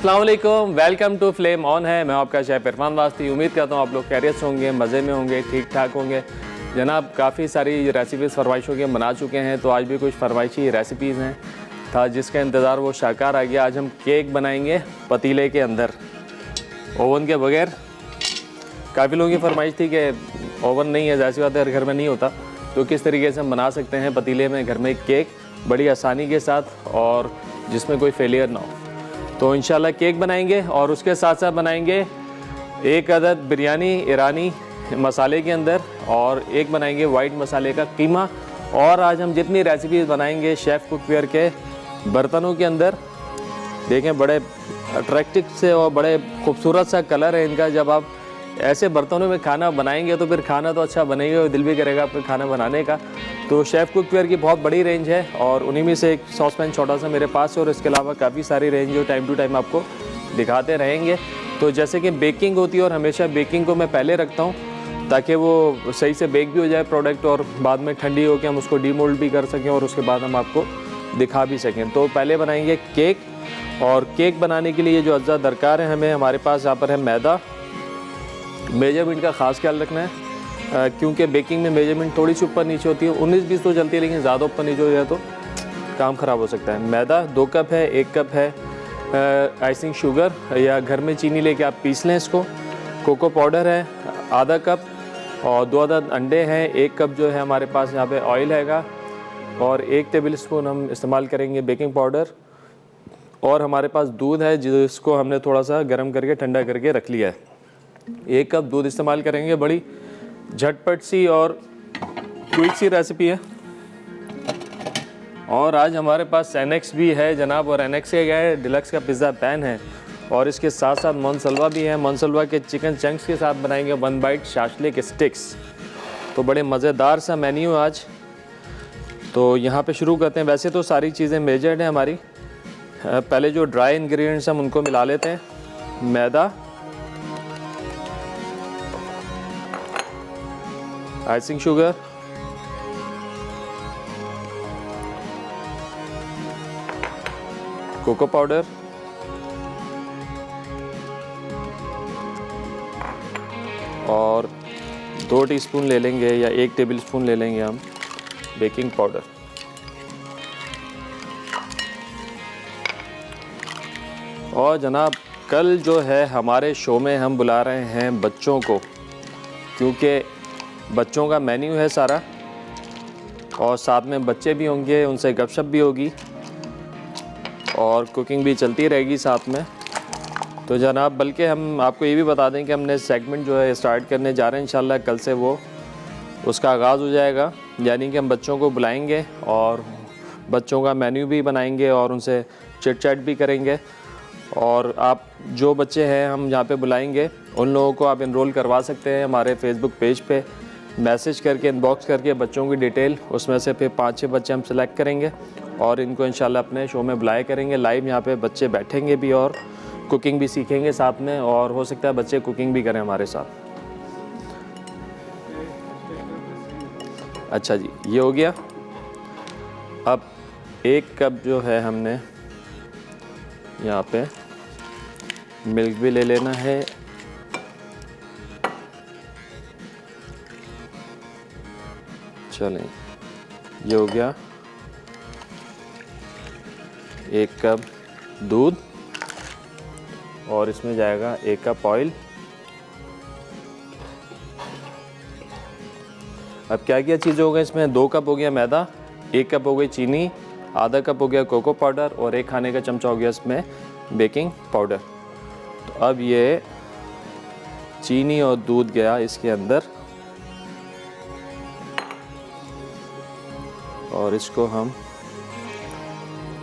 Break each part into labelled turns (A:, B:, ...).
A: अस्सलाम वालेकुम, welcome to flame on है। मैं आपका शेफ इरफान वास्ती। उम्मीद करता हूँ आप लोग खैरियत से होंगे, मज़े में होंगे, ठीक ठाक होंगे। जनाब काफ़ी सारी रेसिपीज़ फरमाइशों के बना चुके हैं, तो आज भी कुछ फरमाइशी रेसिपीज़ हैं था जिसका इंतज़ार वो शाकार आ गया। आज हम केक बनाएंगे पतीले के अंदर, ओवन के बगैर। काफ़ी लोगों की फरमाइश थी कि ओवन नहीं है, ऐसी बात है, हर घर में नहीं होता, तो किस तरीके से हम बना सकते हैं पतीले में घर में केक बड़ी आसानी के साथ और जिसमें कोई फेलियर ना हो। तो इंशाल्लाह केक बनाएंगे और उसके साथ साथ बनाएंगे एक अदद बिरयानी ईरानी मसाले के अंदर और एक बनाएंगे वाइट मसाले का कीमा। और आज हम जितनी रेसिपीज़ बनाएंगे शेफ़ कुकवेयर के बर्तनों के अंदर, देखें बड़े अट्रैक्टिव से और बड़े खूबसूरत सा कलर है इनका। जब आप ऐसे बर्तनों में खाना बनाएंगे तो फिर खाना तो अच्छा बनेगा और दिल भी करेगा आपका खाना बनाने का। तो शेफ़ कुकवेयर की बहुत बड़ी रेंज है और उन्हीं में से एक सॉसपैन छोटा सा मेरे पास है और इसके अलावा काफ़ी सारी रेंज जो टाइम टू टाइम आपको दिखाते रहेंगे। तो जैसे कि बेकिंग होती है और हमेशा बेकिंग को मैं पहले रखता हूँ ताकि वो सही से बेक भी हो जाए प्रोडक्ट और बाद में ठंडी हो के हम उसको डीमोल्ड भी कर सकें और उसके बाद हम आपको दिखा भी सकें। तो पहले बनाएंगे केक, और केक बनाने के लिए जो अज्जा दरकार है हमें, हमारे पास यहाँ पर है मैदा। मेजरमेंट का ख़ास ख्याल रखना है क्योंकि बेकिंग में मेजरमेंट थोड़ी सी ऊपर नीचे होती है। 19-20 तो चलती है, लेकिन ज़्यादा ऊपर नीचे हो जाए तो काम ख़राब हो सकता है। मैदा 2 कप है, 1 कप है आइसिंग शुगर या घर में चीनी लेके आप पीस लें इसको। कोको पाउडर है आधा कप और 2 अदद अंडे हैं। 1 कप जो है हमारे पास यहाँ पे ऑयल हैगा और 1 टेबल स्पून हम इस्तेमाल करेंगे बेकिंग पाउडर। और हमारे पास दूध है जिसको हमने थोड़ा सा गर्म करके ठंडा करके रख लिया है। 1 कप दूध इस्तेमाल करेंगे। बड़ी झटपट सी और क्विक सी रेसिपी है। और आज हमारे पास एनेक्स भी है जनाब, और एनेक्स का क्या है, डिलक्स का पिज़्ज़ा पैन है और इसके साथ साथ मोनसलवा भी है। मोनसलवा के चिकन चंक्स के साथ बनाएंगे 1 बाइट शाशलिक स्टिक्स। तो बड़े मज़ेदार सा मेन्यू आज। तो यहाँ पे शुरू करते हैं। वैसे तो सारी चीज़ें मेजर्ड हैं हमारी। पहले जो ड्राई इंग्रेडिएंट्स हम उनको मिला लेते हैं। मैदा, आइसिंग शुगर, कोको पाउडर, और 2 टीस्पून ले लेंगे या 1 टेबल स्पून ले लेंगे हम बेकिंग पाउडर। और जनाब कल जो है हमारे शो में हम बुला रहे हैं बच्चों को, क्योंकि बच्चों का मेन्यू है सारा और साथ में बच्चे भी होंगे, उनसे गपशप भी होगी और कुकिंग भी चलती रहेगी साथ में। तो जनाब बल्कि हम आपको ये भी बता दें कि हमने सेगमेंट जो है स्टार्ट करने जा रहे हैं इंशाल्लाह। कल से वो उसका आगाज़ हो जाएगा, यानी कि हम बच्चों को बुलाएंगे और बच्चों का मेन्यू भी बनाएंगे और उनसे चिट चैट भी करेंगे। और आप जो बच्चे हैं हम यहाँ पे बुलाएंगे उन लोगों को आप इनरोल करवा सकते हैं हमारे फेसबुक पेज पे मैसेज करके, इनबॉक्स करके बच्चों की डिटेल। उसमें से फिर 5-6 बच्चे हम सेलेक्ट करेंगे और इनको इंशाल्लाह अपने शो में बुलाया करेंगे। लाइव यहाँ पे बच्चे बैठेंगे भी और कुकिंग भी सीखेंगे साथ में, और हो सकता है बच्चे कुकिंग भी करें हमारे साथ। अच्छा जी, ये हो गया। अब 1 कप जो है हमने यहाँ पे मिल्क भी ले लेना है। चलें, ये हो गया 1 कप दूध और इसमें जाएगा 1 कप ऑयल। अब क्या क्या चीज़ें हो गई इसमें, 2 कप हो गया मैदा, 1 कप हो गई चीनी, आधा कप हो गया कोको पाउडर और 1 खाने का चमचा हो गया इसमें बेकिंग पाउडर। तो अब ये चीनी और दूध गया इसके अंदर और इसको हम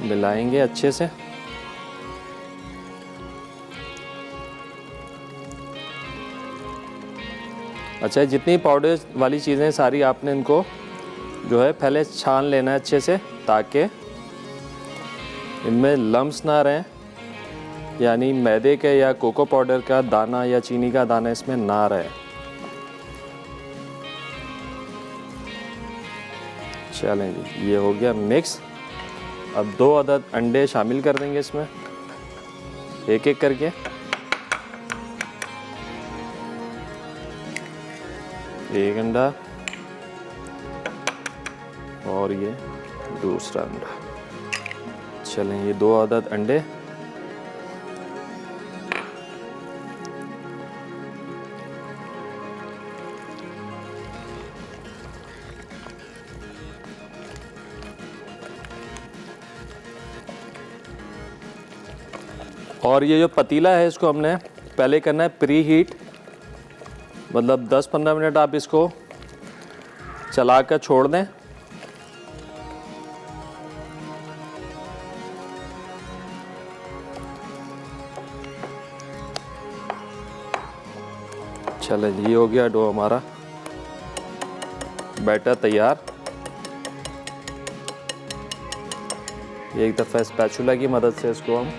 A: मिलाएंगे अच्छे से। अच्छा, जितनी पाउडर वाली चीज़ें सारी आपने इनको जो है पहले छान लेना है अच्छे से, ताकि इनमें लम्स ना रहें, यानी मैदे के या कोको पाउडर का दाना या चीनी का दाना इसमें ना रहे। चलें जी, ये हो गया मिक्स। अब 2 अदद अंडे शामिल कर देंगे इसमें। एक एक करके। एक अंडा और ये दूसरा अंडा। चलें, ये 2 अदद अंडे। और ये जो पतीला है इसको हमने पहले करना है प्री हीट, मतलब 10-15 मिनट आप इसको चला कर छोड़ दें। चले, ये हो गया डो हमारा बैटर तैयार। एक दफ़ा स्पैचुला की मदद से इसको हम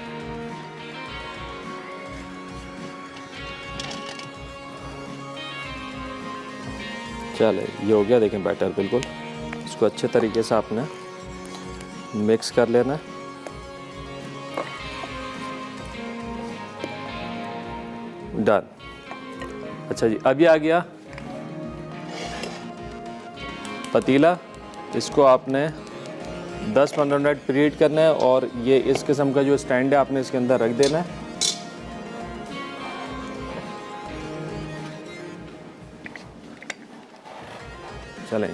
A: चले, ये हो गया। देखें बैटर बिल्कुल, इसको अच्छे तरीके से आपने मिक्स कर लेना है। डन। अच्छा जी, अब ये आ गया पतीला। इसको आपने 10-15 मिनट प्रीहीट करना है और ये इस किस्म का जो स्टैंड है आपने इसके अंदर रख देना है। चलें,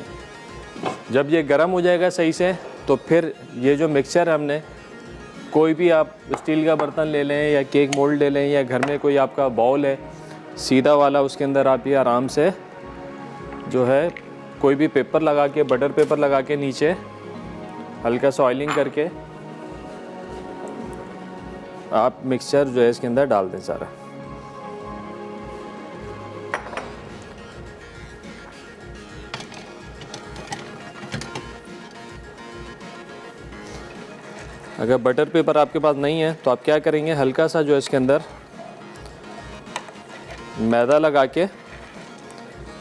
A: जब ये गर्म हो जाएगा सही से तो फिर ये जो मिक्सचर हमने, कोई भी आप स्टील का बर्तन ले लें या केक मोल्ड ले लें या घर में कोई आपका बाउल है सीधा वाला, उसके अंदर आप ये आराम से जो है कोई भी पेपर लगा के, बटर पेपर लगा के नीचे हल्का सा ऑयलिंग करके आप मिक्सचर जो है इसके अंदर डाल दें सारा। अगर बटर पेपर आपके पास नहीं है तो आप क्या करेंगे, हल्का सा जो है इसके अंदर मैदा लगा के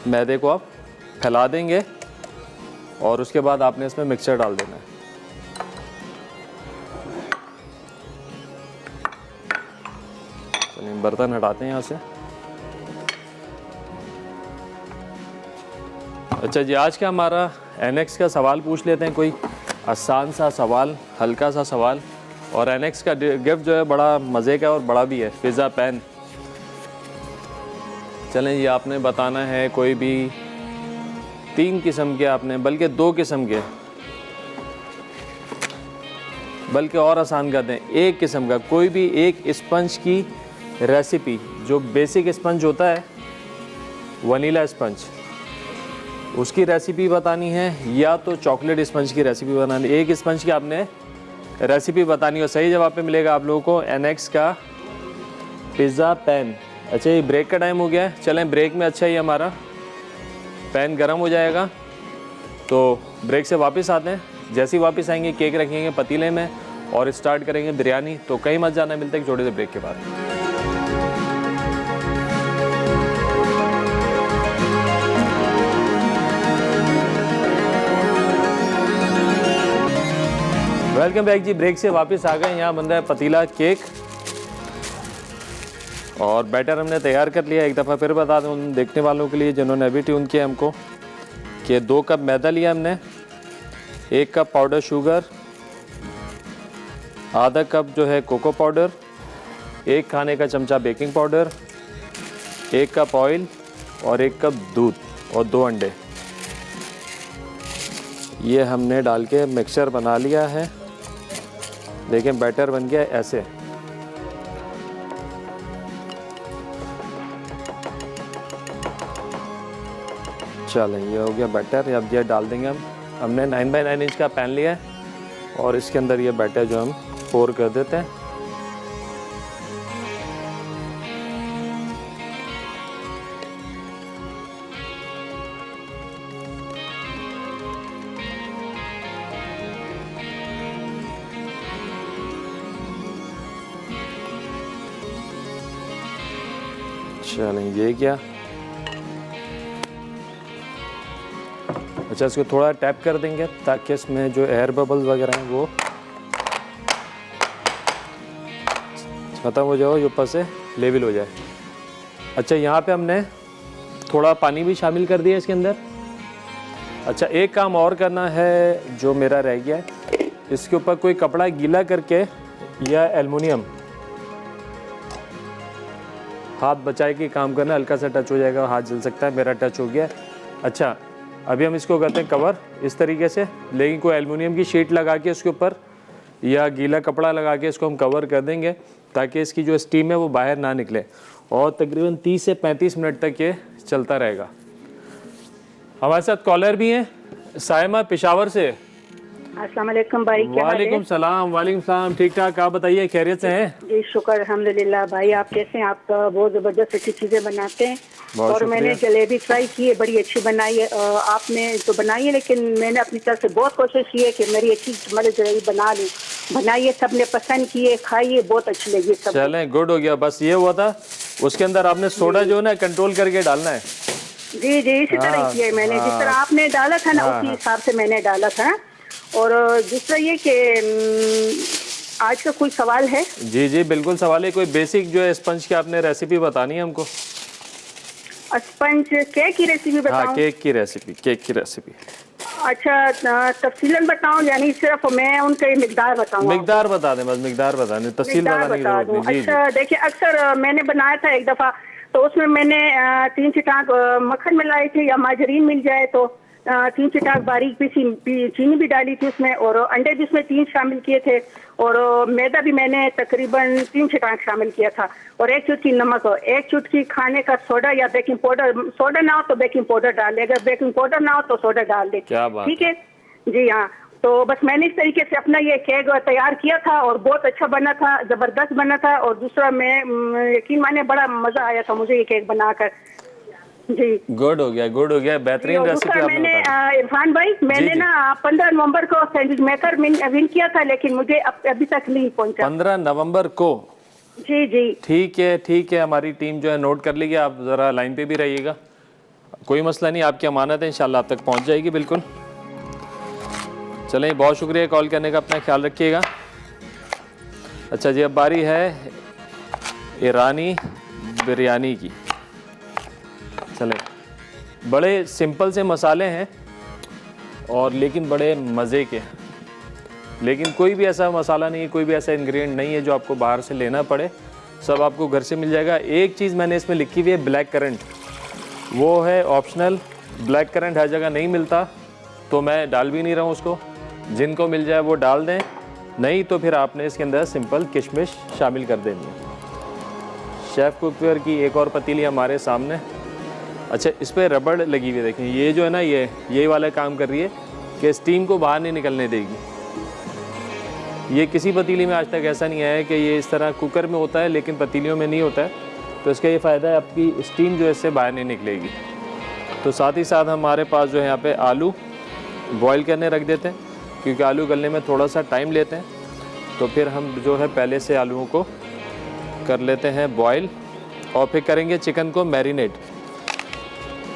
A: मैदे को आप फैला देंगे और उसके बाद आपने इसमें मिक्सचर डाल देना है। चलिए बर्तन हटाते हैं यहाँ से। अच्छा जी, आज का हमारा एनेक्स का सवाल पूछ लेते हैं, कोई आसान सा सवाल, हल्का सा सवाल। और एनेक्स का गिफ्ट जो है बड़ा मज़े का और बड़ा भी है, पिज़्ज़ा पैन। चलें, ये आपने बताना है कोई भी 3 किस्म के, आपने बल्कि 2 किस्म के, बल्कि और आसान करते हैं 1 किस्म का, कोई भी एक स्पंज की रेसिपी, जो बेसिक स्पंज होता है वनीला स्पंज, उसकी रेसिपी बतानी है या तो चॉकलेट स्पंज की रेसिपी बनानी है। एक स्पंज की आपने रेसिपी बतानी है। सही जवाब पे मिलेगा आप लोगों को एनेक्स का पिज़्ज़ा पैन। अच्छा, ये ब्रेक का टाइम हो गया है, चलें ब्रेक में। अच्छा, ये हमारा पैन गर्म हो जाएगा तो ब्रेक से वापस आते हैं। जैसे ही वापस आएंगे केक रखेंगे पतीले में और स्टार्ट करेंगे बिरयानी। तो कहीं मत जाना, मिलते हैं एक छोटे से ब्रेक के बाद। वेलकम बैक जी, ब्रेक से वापस आ गए। यहाँ बन रहा है पतीला केक और बैटर हमने तैयार कर लिया। एक दफ़ा फिर बता दूँ उन देखने वालों के लिए जिन्होंने अभी ट्यून किया हमको, कि 2 कप मैदा लिया हमने, 1 कप पाउडर शुगर, आधा कप जो है कोको पाउडर, 1 खाने का चमचा बेकिंग पाउडर, 1 कप ऑयल और 1 कप दूध और 2 अंडे। ये हमने डाल के मिक्सचर बना लिया है। देखें बैटर बन गया ऐसे। चलें, ये हो गया बैटर। अब ये डाल देंगे हम। हमने 9x9 इंच का पैन लिया है और इसके अंदर ये बैटर जो हम पोर कर देते हैं। चलें, ये क्या, अच्छा इसको थोड़ा टैप कर देंगे ताकि इसमें जो एयर बबल्स वगैरह हैं वो ख़त्म हो जाए, ऊपर से लेवल हो जाए। अच्छा, यहाँ पे हमने थोड़ा पानी भी शामिल कर दिया इसके अंदर। अच्छा, एक काम और करना है जो मेरा रह गया है, इसके ऊपर कोई कपड़ा गीला करके या एल्युमिनियम हाथ बचाए के काम करना, हल्का सा टच हो जाएगा, हाथ जल सकता है, मेरा टच हो गया। अच्छा, अभी हम इसको करते हैं कवर इस तरीके से, लेकिन कोई एल्युमिनियम की शीट लगा के उसके ऊपर या गीला कपड़ा लगा के इसको हम कवर कर देंगे ताकि इसकी जो स्टीम है वो बाहर ना निकले, और तकरीबन 30 से 35 मिनट तक ये चलता रहेगा। हमारे साथ कॉलर भी हैं, साइमा पेशावर से।
B: अस्सलाम वालेकुम भाई, क्या हाल है?
A: वालेकुम सलाम। वालेकुम सलाम, ठीक ठाक, आप बताइए, खैरियत से हैं?
B: जी शुक्र अल्हम्दुलिल्लाह। भाई आप कैसे हैं? आप तो बहुत ज़बरदस्त अच्छी चीज़ें बनाते हैं। और मैंने जलेबी ट्राई की है, बड़ी अच्छी बनाई है। आपने तो बनाई है, लेकिन मैंने अपनी तरफ से बहुत कोशिश की है कि मेरी अच्छी मतलब जलेबी बना लूँ। बनाई है, सबने पसंद की है, खाई है, बहुत अच्छी लगी सब।
A: चलें, गुड हो गया। बस ये हुआ था, उसके अंदर आपने सोडा जो है ना कंट्रोल करके डालना है।
B: जी जी, इसी तरह किया है मैंने, जिस तरह आपने डाला था ना उसी हिसाब से मैंने डाला था। और दूसरा ये कि आज का कोई सवाल है?
A: जी जी बिल्कुल सवाल है। कोई बेसिक जो है स्पंज की आपने रेसिपी बतानी है हमको।
B: स्पंज केक की रेसिपी बताऊं?
A: हाँ, केक की रेसिपी।
B: अच्छा, तफसीलन बताऊं यानी सिर्फ मैं उनके मिकदार बताऊं?
A: मिकदार बता दें, बस मिकदार बता दें, तफसील बताने की जरूरत नहीं। जी
B: अच्छा देखिए, अक्सर मैंने बनाया था एक दफ़ा, तो उसमें मैंने 3 चिटाक मक्खन मिलाए थे, या माजरीन मिल जाए तो 3 चिटाक बारीक पीसी चीनी भी डाली थी उसमें, और अंडे भी उसमें 3 शामिल किए थे, और मैदा भी मैंने तकरीबन 3 चिटाक शामिल किया था, और 1 चुटकी नमक, और 1 चुटकी खाने का सोडा या बेकिंग पाउडर। सोडा ना हो तो बेकिंग पाउडर डाल दे, अगर बेकिंग पाउडर ना हो तो सोडा डाल दे।
A: क्या बात,
B: ठीक है जी। हाँ, तो बस मैंने इस तरीके से अपना ये केक तैयार किया था, और बहुत अच्छा बना था, ज़बरदस्त बना था। और दूसरा, मैं यकीन माने बड़ा मज़ा आया था मुझे ये केक बनाकर। जी,
A: गुड हो गया, बेहतरीन रेसिपी आपने बताई।
B: इरफान भाई, मैंने ना 15 नवंबर को सैंडविच मेकर विन किया था, लेकिन मुझे अभी तक नहीं पहुंचा।
A: 15 नवंबर को?
B: जी जी
A: ठीक है, हमारी टीम जो है नोट कर लेगी, आप ज़रा लाइन पे भी रहिएगा, कोई मसला नहीं, आपकी अमानत है, इंशाल्लाह आप तक पहुंच जाएगी। बिल्कुल। चलें, बहुत शुक्रिया कॉल करने का, अपना ख्याल रखिएगा। अच्छा जी, अब बारी है ईरानी बिरयानी की। चलें, बड़े सिंपल से मसाले हैं और लेकिन बड़े मज़े के हैं, लेकिन कोई भी ऐसा मसाला नहीं है, कोई भी ऐसा इंग्रेडिएंट नहीं है जो आपको बाहर से लेना पड़े, सब आपको घर से मिल जाएगा। एक चीज़ मैंने इसमें लिखी हुई है, ब्लैक करंट, वो है ऑप्शनल। ब्लैक करंट हर जगह नहीं मिलता, तो मैं डाल भी नहीं रहा हूँ उसको, जिनको मिल जाए वो डाल दें, नहीं तो फिर आपने इसके अंदर सिंपल किशमिश शामिल कर देनी है। शेफ़ कुकवेयर की एक और पतीली हमारे सामने। अच्छा, इस पर रबड़ लगी हुई है, देखें, ये जो है ना, ये वाला काम कर रही है कि स्टीम को बाहर नहीं निकलने देगी। ये किसी पतीली में आज तक ऐसा नहीं आया है कि ये इस तरह कुकर में होता है लेकिन पतीलियों में नहीं होता है, तो इसका ये फ़ायदा है, आपकी स्टीम जो है इससे बाहर नहीं निकलेगी। तो साथ ही साथ हमारे पास जो है यहाँ पे आलू बॉईल करने रख देते हैं, क्योंकि आलू गलने में थोड़ा सा टाइम लेते हैं, तो फिर हम जो है पहले से आलूओं को कर लेते हैं बॉईल, और फिर करेंगे चिकन को मैरिनेट।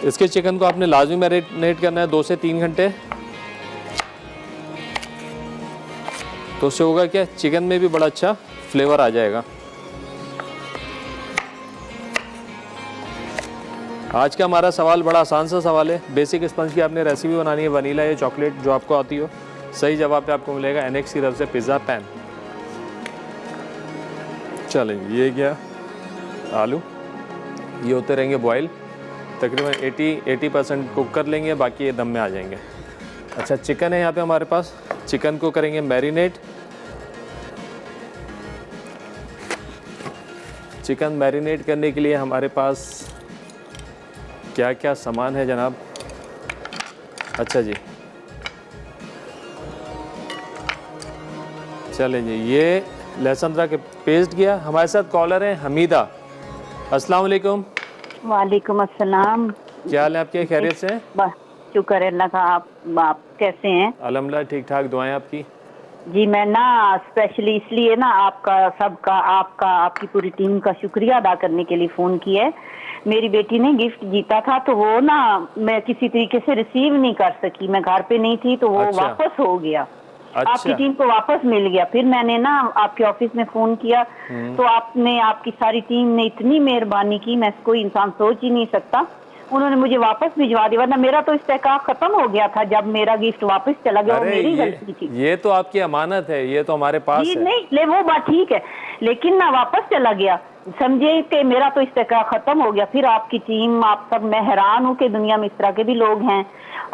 A: इसके चिकन को आपने लाजमी मैरिनेट करना है 2 से 3 घंटे, तो उससे होगा क्या, चिकन में भी बड़ा अच्छा फ्लेवर आ जाएगा। आज का हमारा सवाल बड़ा आसान सा सवाल है, बेसिक स्पंज की आपने रेसिपी बनानी है, वनीला या चॉकलेट जो आपको आती हो। सही जवाब पे आपको मिलेगा एनेक्स की तरफ से पिज़्ज़ा पैन। चलें, ये गया आलू, ये होते रहेंगे बॉयल, तकरीबन 80% कुक कर लेंगे, बाकी ये दम में आ जाएंगे। अच्छा, चिकन है यहाँ पे हमारे पास, चिकन को करेंगे मैरिनेट। चिकन मैरिनेट करने के लिए हमारे पास क्या क्या सामान है जनाब? अच्छा जी, चले जी, ये लहसुन अदरक के पेस्ट किया। हमारे साथ कॉलर हैं हमीदा। अस्सलाम वालेकुम।
B: वालेकुम अस्सलाम।
A: क्या हाल है आपके, खैरियत से हैं?
B: बस शुक्र है अल्लाह का। आप कैसे हैं?
A: अल्हम्दुलिल्लाह ठीक ठाक, दुआएं आपकी।
B: जी, मैं ना स्पेशली इसलिए ना आपकी पूरी टीम का शुक्रिया अदा करने के लिए फ़ोन किया है। मेरी बेटी ने गिफ्ट जीता था, तो वो ना मैं किसी तरीके से रिसीव नहीं कर सकी, मैं घर पे नहीं थी, तो वो
A: अच्छा।
B: वापस हो गया।
C: आपकी टीम को वापस मिल गया। फिर मैंने ना आपके ऑफिस में फोन किया तो आपने, आपकी सारी टीम ने इतनी मेहरबानी की, मैं कोई इंसान सोच ही नहीं सकता। उन्होंने मुझे वापस भिजवा दिया, वरना मेरा तो इस्तेकाक खत्म हो गया था जब मेरा गिफ्ट वापस चला गया। वो मेरी गलती थी।
A: ये तो आपकी अमानत है, ये तो हमारे पास है।
C: नहीं ले, वो बात ठीक है, लेकिन ना वापस चला गया, समझे कि मेरा तो इस्तेकाक खत्म हो गया। फिर आपकी टीम, आप सब, मैं हैरान हूँ कि दुनिया में इस तरह के भी लोग हैं।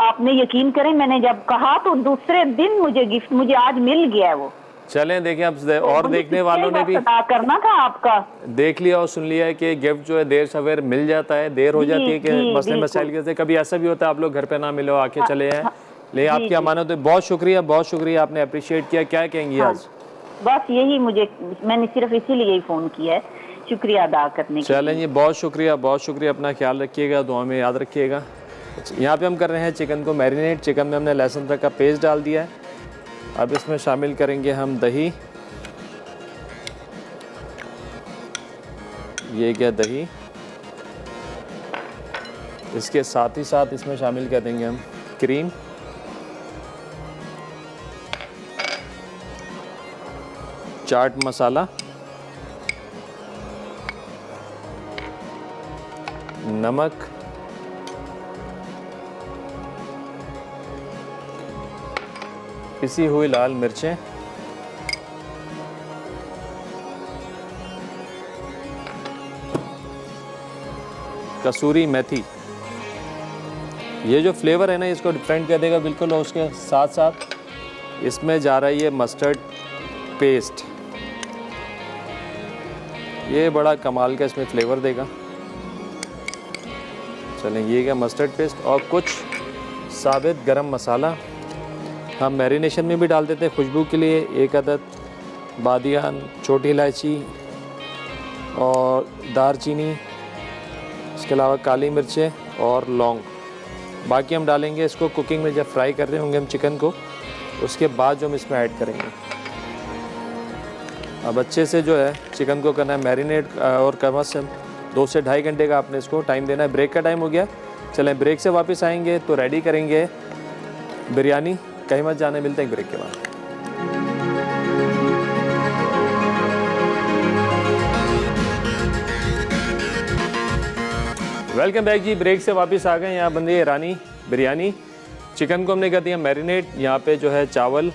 C: आपने यकीन करें, मैंने जब कहा तो दूसरे दिन मुझे गिफ्ट, मुझे आज मिल गया है वो।
A: चलें देखें, अब और देखने वालों ने भी
C: करना था आपका, देख
A: लिया और सुन लिया है कि गिफ्ट जो है देर सवेर मिल जाता है, देर हो जाती है कि मसले मसाइल के, कभी ऐसा भी होता है आप लोग घर पे ना मिलो, आके चले हैं, लेकिन आपकी अमानत है। बहुत शुक्रिया, आपने अप्रिशिएट किया। क्या कहेंगी आज?
C: बस यही, मैंने सिर्फ इसीलिए ही फोन किया है, शुक्रिया अदा करने के लिए।
A: चलें, बहुत शुक्रिया, अपना ख्याल रखिएगा, दुआ में याद रखिएगा। यहाँ पे हम कर रहे हैं चिकन को मैरिनेट। चिकन में हमने लहसुन अदरक का पेस्ट डाल दिया है। अब इसमें शामिल करेंगे हम दही। ये क्या दही, इसके साथ ही साथ इसमें शामिल कर देंगे हम क्रीम, चाट मसाला, नमक, पिसी हुई लाल मिर्चें, कसूरी मेथी। ये जो फ्लेवर है ना, इसको डिफरेंट कर देगा बिल्कुल। और उसके साथ साथ इसमें जा रहा है ये मस्टर्ड पेस्ट, ये बड़ा कमाल का इसमें फ्लेवर देगा। चलें, ये क्या मस्टर्ड पेस्ट और कुछ साबित गरम मसाला हम मैरिनेशन में भी डाल देते हैं खुशबू के लिए। 1 अदद बादियान, छोटी इलायची और दारचीनी, इसके अलावा काली मिर्चें और लौंग। बाकी हम डालेंगे इसको कुकिंग में, जब फ्राई कर रहे होंगे हम चिकन को, उसके बाद जो हम इसमें ऐड करेंगे। अब अच्छे से जो है चिकन को करना है मैरिनेट, और कम से कम 2 से ढाई घंटे का आपने इसको टाइम देना है। ब्रेक का टाइम हो गया, चलें ब्रेक से वापस आएंगे तो रेडी करेंगे बिरयानी। कहीं मत जाने, मिलते हैं ब्रेक के बाद। वेलकम बैक जी, ब्रेक से वापस आ गए। यहाँ बन रही है ईरानी बिरयानी। चिकन को हमने कर दिया मैरिनेट। यहाँ पे जो है चावल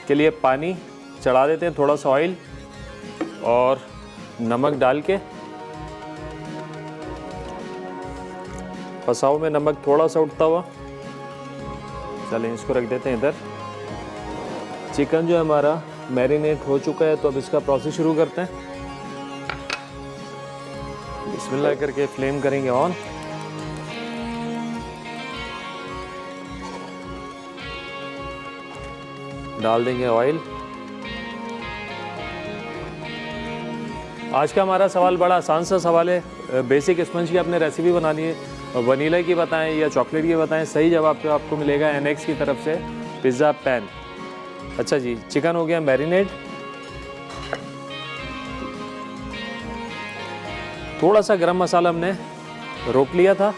A: के लिए पानी चढ़ा देते हैं, थोड़ा सा ऑयल और नमक डाल के। पसाव में नमक थोड़ा सा उठता हुआ। चलें, इसको रख देते हैं इधर। चिकन जो है हमारा मैरिनेट हो चुका है, तो अब इसका प्रोसेस शुरू करते हैं। बिस्मिल्लाह करके फ्लेम करेंगे ऑन। डाल देंगे ऑयल। आज का हमारा सवाल बड़ा आसान सा सवाल है। बेसिक स्पंज की आपने रेसिपी बनानी है, वनीला की बताएं या चॉकलेट की बताएं। सही जवाब तो आपको मिलेगा NX की तरफ से पिज़्ज़ा पैन। अच्छा जी, चिकन हो गया मैरिनेट। थोड़ा सा गरम मसाला हमने रोक लिया था।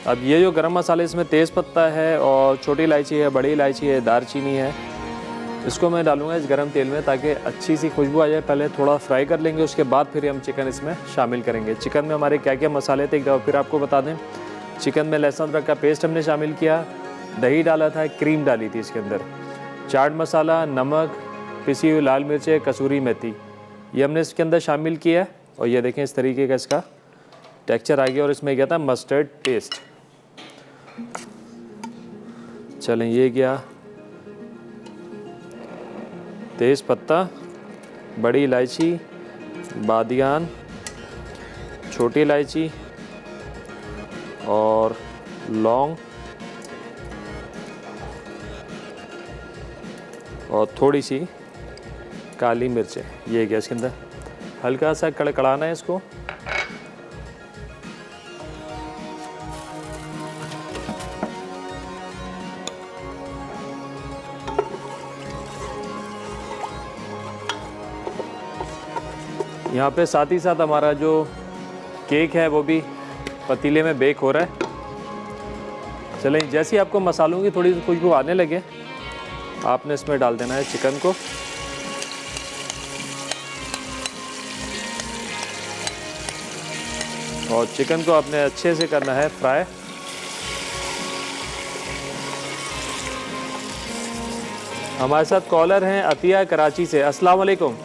A: अब ये जो गरम मसाले, इसमें तेज़ पत्ता है और छोटी इलायची है, बड़ी इलायची है, दारचीनी है। इसको मैं डालूंगा इस गरम तेल में ताकि अच्छी सी खुशबू आ जाए। पहले थोड़ा फ्राई कर लेंगे, उसके बाद फिर हम चिकन इसमें शामिल करेंगे। चिकन में हमारे क्या क्या मसाले थे एक दफ़ा फिर आपको बता दें। चिकन में लहसुन अदरक का पेस्ट हमने शामिल किया, दही डाला था, क्रीम डाली थी इसके अंदर, चाट मसाला, नमक, पिसी हुई लाल मिर्चें, कसूरी मेथी, ये हमने इसके अंदर शामिल किया है। और ये देखें इस तरीके का इसका टेक्सचर आ गया। और इसमें क्या था, मस्टर्ड पेस्ट। चलें, ये गया तेज़ पत्ता, बड़ी इलायची, बादियान, छोटी इलायची और लौंग और थोड़ी सी काली मिर्चें। ये गया इसके अंदर। हल्का सा कड़कड़ाना है इसको। यहाँ पे साथ ही साथ हमारा जो केक है वो भी पतीले में बेक हो रहा है। चलें, जैसे ही आपको मसालों की थोड़ी खुशबू आने लगे आपने इसमें डाल देना है चिकन को। और चिकन को आपने अच्छे से करना है फ्राई। हमारे साथ कॉलर हैं अतिया कराची से। अस्सलाम वालेकुम।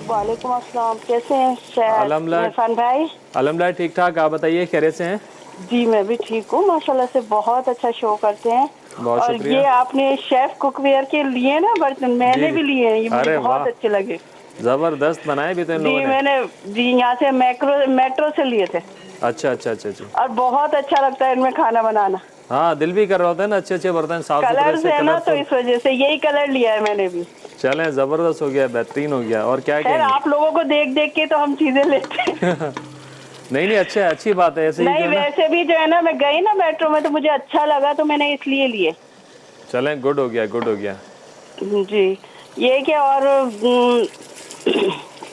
D: वालेकुम अस्सलाम, कैसे हैं इरफान भाई?
A: अल्हम्दुलिल्लाह ठीक ठाक, आप बताइए खैरियत से हैं?
D: जी मैं भी ठीक हूँ माशाल्लाह से, बहुत अच्छा शो करते हैं।
A: बहुत
D: और
A: शुक्रिया।
D: ये आपने शेफ कुकवेयर के लिए ना बर्तन, मैंने भी लिए हैं, ये मुझे बहुत अच्छे लगे।
A: जबरदस्त बनाए भी थे इन लोगों ने।
D: मैंने जी यहाँ से मेट्रो से लिए थे।
A: अच्छा अच्छा अच्छा अच्छा।
D: और बहुत अच्छा लगता है इनमें खाना बनाना।
A: हाँ, दिल भी कर रहा होता है ना, अच्छे अच्छे बर्तन साफ सुथरे
D: कलर
A: से
D: है ना, तो इस वजह से यही कलर लिया है मैंने भी।
A: चलें, जबरदस्त हो गया, बेहतरीन हो गया। और क्या कहेंगे?
D: आप लोगों को देख देख के तो हम चीजें लेते हैं।
A: नहीं अच्छा है, अच्छी बात है। ऐसे ही
D: नहीं वैसे भी जो है ना, मैं गई ना मेट्रो में तो मुझे अच्छा लगा, तो मैंने इसलिए लिए।
A: चलें, गुड हो गया, गुड हो गया
D: जी। ये क्या, और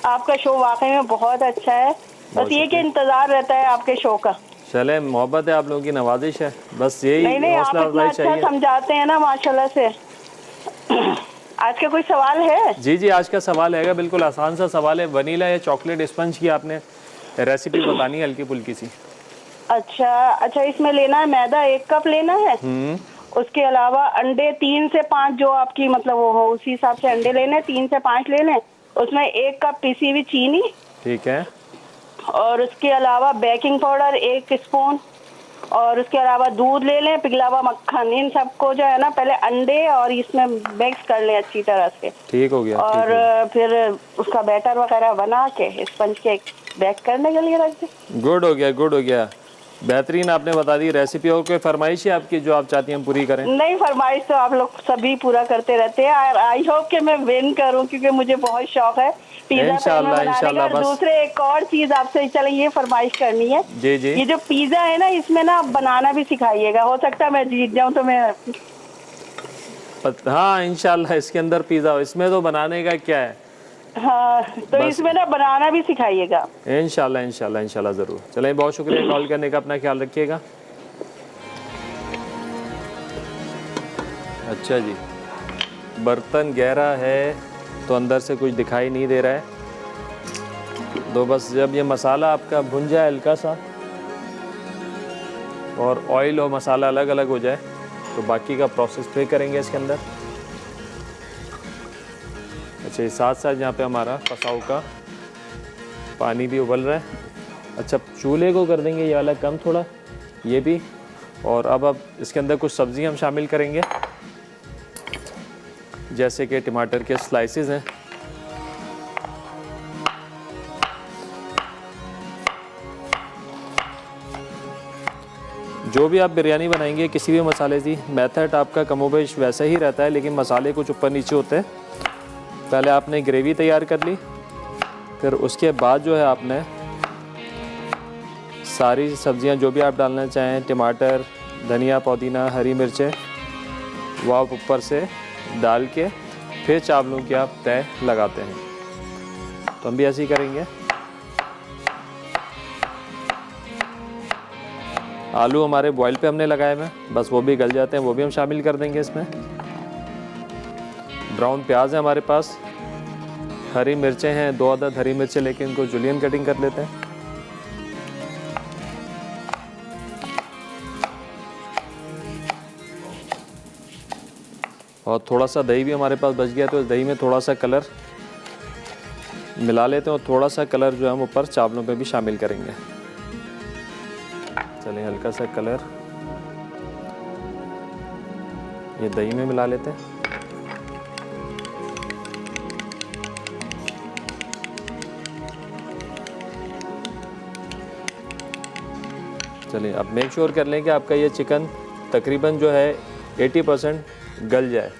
D: आपका शो वाकई में बहुत अच्छा है। बस ये कि इंतजार रहता है आपके शो का।
A: चले, मोहब्बत है, आप लोगों की नवाजिश है, बस यही
D: नहीं आप इतना अच्छा समझाते हैं ना माशाल्लाह से। आज का कोई सवाल है?
A: जी जी, आज का सवाल है, बिल्कुल आसान सा सवाल है। वनीला या चॉकलेट स्पंज की आपने रेसिपी बतानी है, हल्की फुल्की सी।
D: अच्छा, इसमें लेना है मैदा 1 कप लेना है। उसके अलावा अंडे 3 से 5 जो आपकी मतलब वो हो, उसी हिसाब से अंडे लेने, 3 से 5 लेने। उसमें 1 कप पिसी हुई चीनी।
A: ठीक है।
D: और उसके अलावा बेकिंग पाउडर 1 स्पून। और उसके अलावा दूध ले लें, पिघला हुआ मक्खन। इन सबको जो है ना पहले अंडे और इसमें मिक्स कर लें अच्छी तरह से।
A: ठीक हो गया।
D: और फिर उसका बैटर वगैरह बना के स्पंज के बेक करने के लिए रख दें।
A: गुड हो गया, गुड हो गया, बेहतरीन आपने बता दी रेसिपी। और कोई फरमाइश है आपकी जो आप चाहती हैं हम पूरी करें?
D: नहीं, फरमाइश तो आप लोग सभी पूरा करते रहते हैं। और आई होप कि मैं विन करूं, क्योंकि मुझे बहुत शौक है पिज्जा
A: इंशाल्लाह। बस
D: दूसरे एक और चीज आपसे चले ये फरमाइश करनी है।
A: जी जी।
D: ये जो पिज्जा है ना, इसमें ना बनाना भी सिखाइएगा। हो सकता है मैं जीत जाऊं तो मैं।
A: हाँ इंशाल्लाह, इसके अंदर पिज्जा, इसमें तो बनाने का क्या है।
D: हाँ, तो इसमें ना बनाना भी सिखाइएगा।
A: इंशाल्लाह इंशाल्लाह इंशाल्लाह ज़रूर। चलें, बहुत शुक्रिया कॉल करने का, अपना ख्याल रखिएगा। अच्छा जी, बर्तन गहरा है तो अंदर से कुछ दिखाई नहीं दे रहा है। तो बस जब ये मसाला आपका भुन जाए हल्का सा, और ऑयल और मसाला अलग अलग हो जाए, तो बाकी का प्रोसेस फिर करेंगे इसके अंदर। अच्छा, ये साथ साथ यहाँ पे हमारा पसाव का पानी भी उबल रहा है। अच्छा, चूल्हे को कर देंगे ये वाला कम थोड़ा, ये भी। और अब इसके अंदर कुछ सब्ज़ी हम शामिल करेंगे, जैसे कि टमाटर के स्लाइसेस हैं, जो भी आप बिरयानी बनाएंगे किसी भी मसाले की, मेथड आपका कमोबेश वैसा ही रहता है, लेकिन मसाले कुछ ऊपर नीचे होते हैं। पहले आपने ग्रेवी तैयार कर ली, फिर उसके बाद जो है आपने सारी सब्जियां जो भी आप डालना चाहें, टमाटर, धनिया, पुदीना, हरी मिर्चें, वो आप ऊपर से डाल के फिर चावलों की आप तय लगाते हैं। तो हम भी ऐसे ही करेंगे। आलू हमारे बॉयल पे हमने लगाए हुए हैं, बस वो भी गल जाते हैं, वो भी हम शामिल कर देंगे इसमें। ब्राउन प्याज है हमारे पास, हरी मिर्चें हैं 2 अदद हरी मिर्चें, लेकिन इनको जुलियन कटिंग कर लेते हैं। और थोड़ा सा दही भी हमारे पास बच गया, तो इस दही में थोड़ा सा कलर मिला लेते हैं, और थोड़ा सा कलर जो है हम ऊपर चावलों पे भी शामिल करेंगे। चलिए, हल्का सा कलर ये दही में मिला लेते हैं। चलिए, अब मेक श्योर कर लें कि आपका ये चिकन तकरीबन जो है 80% गल जाए।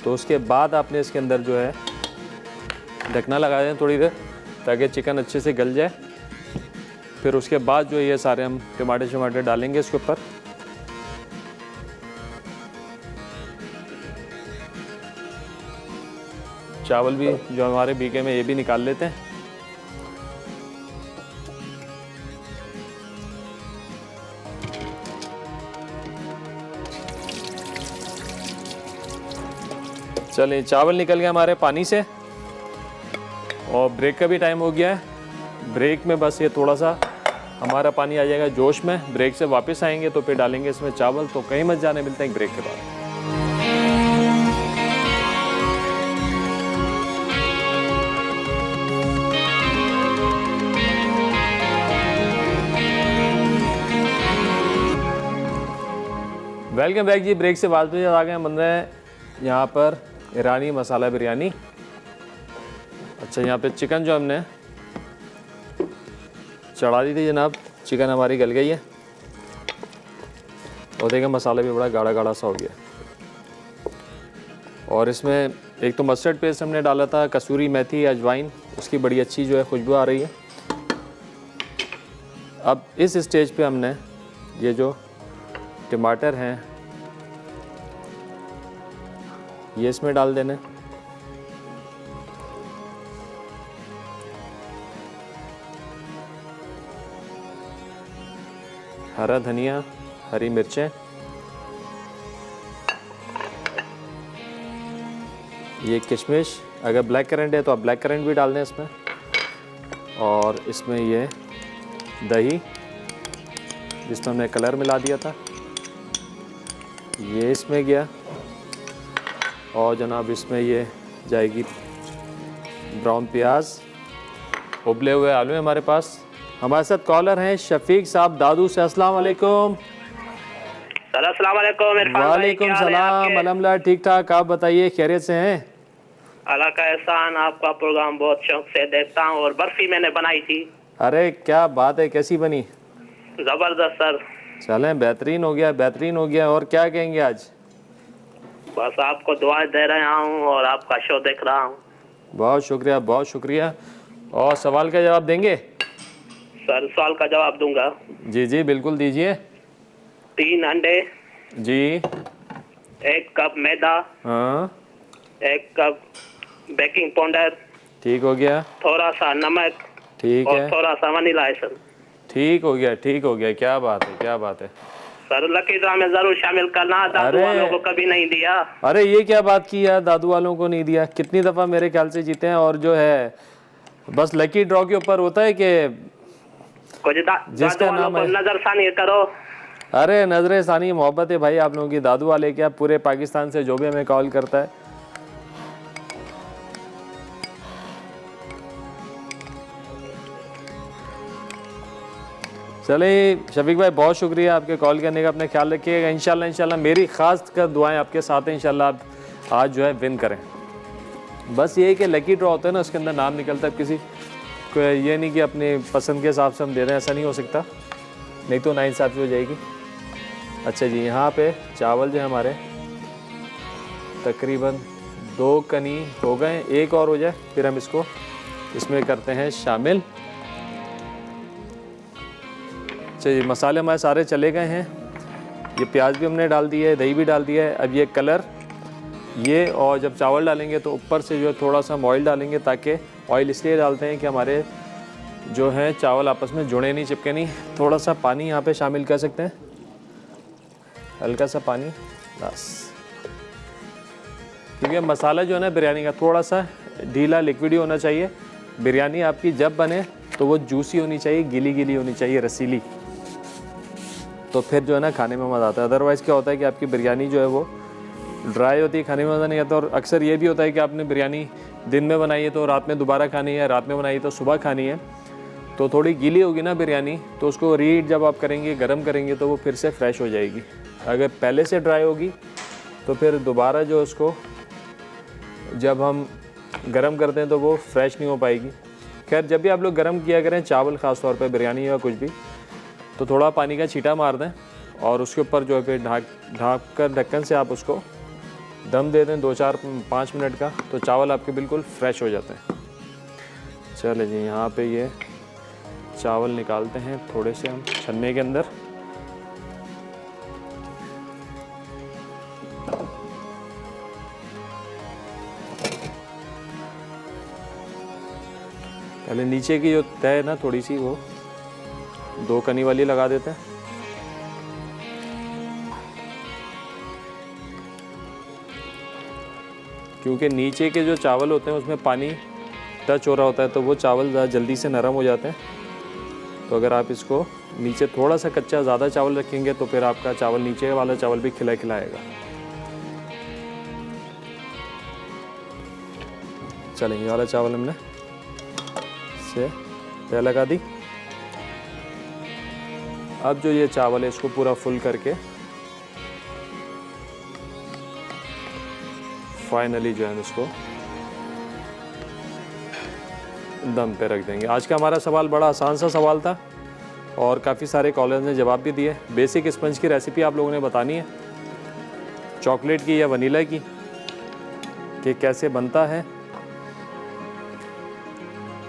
A: तो उसके बाद आपने इसके अंदर जो है ढकना लगा दें थोड़ी देर, ताकि चिकन अच्छे से गल जाए। फिर उसके बाद जो ये सारे हम टमाटर डालेंगे इसके ऊपर। चावल भी जो हमारे बीके में, ये भी निकाल लेते हैं। चलिए चावल निकल गया हमारे पानी से और ब्रेक का भी टाइम हो गया है। ब्रेक में बस ये थोड़ा सा हमारा पानी आ जाएगा जोश में, ब्रेक से वापस आएंगे तो फिर डालेंगे इसमें चावल। तो कहीं मत जाने, मिलते हैं एक ब्रेक के बाद। वेलकम बैक जी। ब्रेक से बाद में आ गए, बन रहे हैं यहाँ पर ईरानी मसाला बिरयानी। अच्छा, यहाँ पे चिकन जो हमने चढ़ा दी थी जनाब, चिकन हमारी गल गई है और देखिए मसाला भी बड़ा गाढ़ा गाढ़ा सा हो गया। और इसमें एक तो मस्टर्ड पेस्ट हमने डाला था, कसूरी मेथी, अजवाइन, उसकी बड़ी अच्छी जो है खुशबू आ रही है। अब इस स्टेज पे हमने ये जो टमाटर हैं ये इसमें डाल देने। हरा धनिया, हरी मिर्चें, ये किशमिश, अगर ब्लैक करंट है तो आप ब्लैक करंट भी डाल दें इसमें। और इसमें ये दही जिसमें हमने कलर मिला दिया था, ये इसमें गया। और जनाब इसमें ये जाएगी ब्राउन प्याज, उबले हुए आलू हैं हमारे पास। हमारे साथ कॉलर हैं शफीक साहब दादू से। अस्सलाम वालेकुम।
E: अस्सलाम वालेकुम इरफान भाई,
A: वालेकुम
E: क्या हाल है
A: सलाम,
E: आपके?
A: अलहम्दुलिल्लाह ठीक ठाक। आप बताइए खैरियत से हैं?
E: अल्लाह का एहसान, आपका प्रोग्राम बहुत शौक से देखता हूँ। और बर्फी मैंने बनाई थी।
A: अरे क्या बात है, कैसी बनी?
E: जबरदस्त सर।
A: चलें, बेहतरीन हो गया, बेहतरीन हो गया। और क्या कहेंगे आज?
E: बस आपको दुआ दे रहा हूँ और आपका शो देख रहा हूँ।
A: बहुत शुक्रिया, बहुत शुक्रिया। और सवाल का जवाब देंगे?
E: सर सवाल का जवाब दूंगा।
A: जी जी बिल्कुल दीजिए।
E: 3 अंडे
A: जी।
E: 1 कप मैदा,
A: हाँ
E: 1 कप बेकिंग पाउडर,
A: ठीक हो गया।
E: थोड़ा सा नमक
A: ठीक
E: और
A: है,
E: थोड़ा सा वनीला एसेंस।
A: ठीक हो गया, ठीक हो गया। क्या बात है, क्या बात है।
E: सर लकी ड्रा में जरूर शामिल करना, दादू
A: अरे!
E: वालों को कभी नहीं दिया।
A: अरे ये क्या बात की यार, दादू वालों को नहीं दिया? कितनी दफ़ा मेरे ख्याल से जीते हैं। और जो है बस लकी ड्रॉ के ऊपर होता है कि
E: कुछ
A: जिसका
E: दादू वालों
A: नाम
E: को
A: है।
E: नजरसानी करो।
A: अरे नजर सानी मोहब्बत है भाई आप लोगों की। दादू वाले क्या, पूरे पाकिस्तान से जो भी हमें कॉल करता है। चलिए शफीक भाई बहुत शुक्रिया आपके कॉल करने का। अपने ख्याल रखिएगा। इंशाल्लाह इंशाल्लाह मेरी ख़ास कर दुआएं आपके साथ हैं। इंशाल्लाह आप आज जो है विन करें। बस ये है कि लकी ड्रॉ होता है ना, उसके अंदर नाम निकलता है किसी को। ये नहीं कि अपनी पसंद के हिसाब से हम दे रहे हैं, ऐसा नहीं हो सकता, नहीं तो नाइंसाफ़ी हो जाएगी। अच्छा जी, यहाँ पे चावल जो है हमारे तकरीबन 2 कनी हो गए, एक और हो जाए फिर हम इसको इसमें करते हैं शामिल। अच्छा जी, मसाले हमारे सारे चले गए हैं। ये प्याज भी हमने डाल दिया है, दही भी डाल दिया है। अब ये कलर ये, और जब चावल डालेंगे तो ऊपर से जो है थोड़ा सा हम ऑयल डालेंगे, ताकि ऑयल इसलिए डालते हैं कि हमारे जो है चावल आपस में जुड़े नहीं, चिपके नहीं। थोड़ा सा पानी यहाँ पे शामिल कर सकते हैं, हल्का सा पानी बस, क्योंकि मसाला जो है ना बिरयानी का थोड़ा सा ढीला लिक्विड ही होना चाहिए। बिरयानी आपकी जब बने तो वो जूसी होनी चाहिए, गीली गीली होनी चाहिए, रसीली, तो फिर जो है ना खाने में मज़ा आता है। अदरवाइज़ क्या होता है कि आपकी बिरयानी जो है वो ड्राई होती है, खाने में मज़ा नहीं आता। और अक्सर ये भी होता है कि आपने बिरयानी दिन में बनाई है तो रात में दोबारा खानी है, रात में बनाई है तो सुबह खानी है, तो थोड़ी गीली होगी ना बिरयानी, तो उसको रीहीट जब आप करेंगे, गर्म करेंगे, तो वो फिर से फ्रेश हो जाएगी। अगर पहले से ड्राई होगी तो फिर दोबारा जो उसको जब हम गर्म करते हैं तो वो फ्रेश नहीं हो पाएगी। खैर, जब भी आप लोग गर्म किया करें चावल, ख़ास तौर पे बिरयानी या कुछ भी, तो थोड़ा पानी का छींटा मार दें और उसके ऊपर जो है फिर ढाँक कर ढक्कन से आप उसको दम दे दें 2-4-5 मिनट का, तो चावल आपके बिल्कुल फ्रेश हो जाते हैं। चले जी, यहाँ पे ये चावल निकालते हैं थोड़े से हम छन्ने के अंदर। पहले नीचे की जो तय है ना थोड़ी सी, वो 2 कनी वाली लगा देते हैं। क्योंकि नीचे के जो चावल होते हैं उसमें पानी टच हो रहा होता है तो वो चावल ज़्यादा जल्दी से नरम हो जाते हैं। तो अगर आप इसको नीचे थोड़ा सा कच्चा ज़्यादा चावल रखेंगे तो फिर आपका चावल नीचे वाला चावल भी खिलाएगा। चलें, ये वाला चावल हमने से तय लगा दी। अब जो ये चावल है इसको पूरा फुल करके फाइनली जो है इसको दम पे रख देंगे। आज का हमारा सवाल बड़ा आसान सा सवाल था और काफ़ी सारे कॉलर्स ने जवाब भी दिए। बेसिक स्पंज की रेसिपी आप लोगों ने बतानी है, चॉकलेट की या वनीला की, कि कैसे बनता है।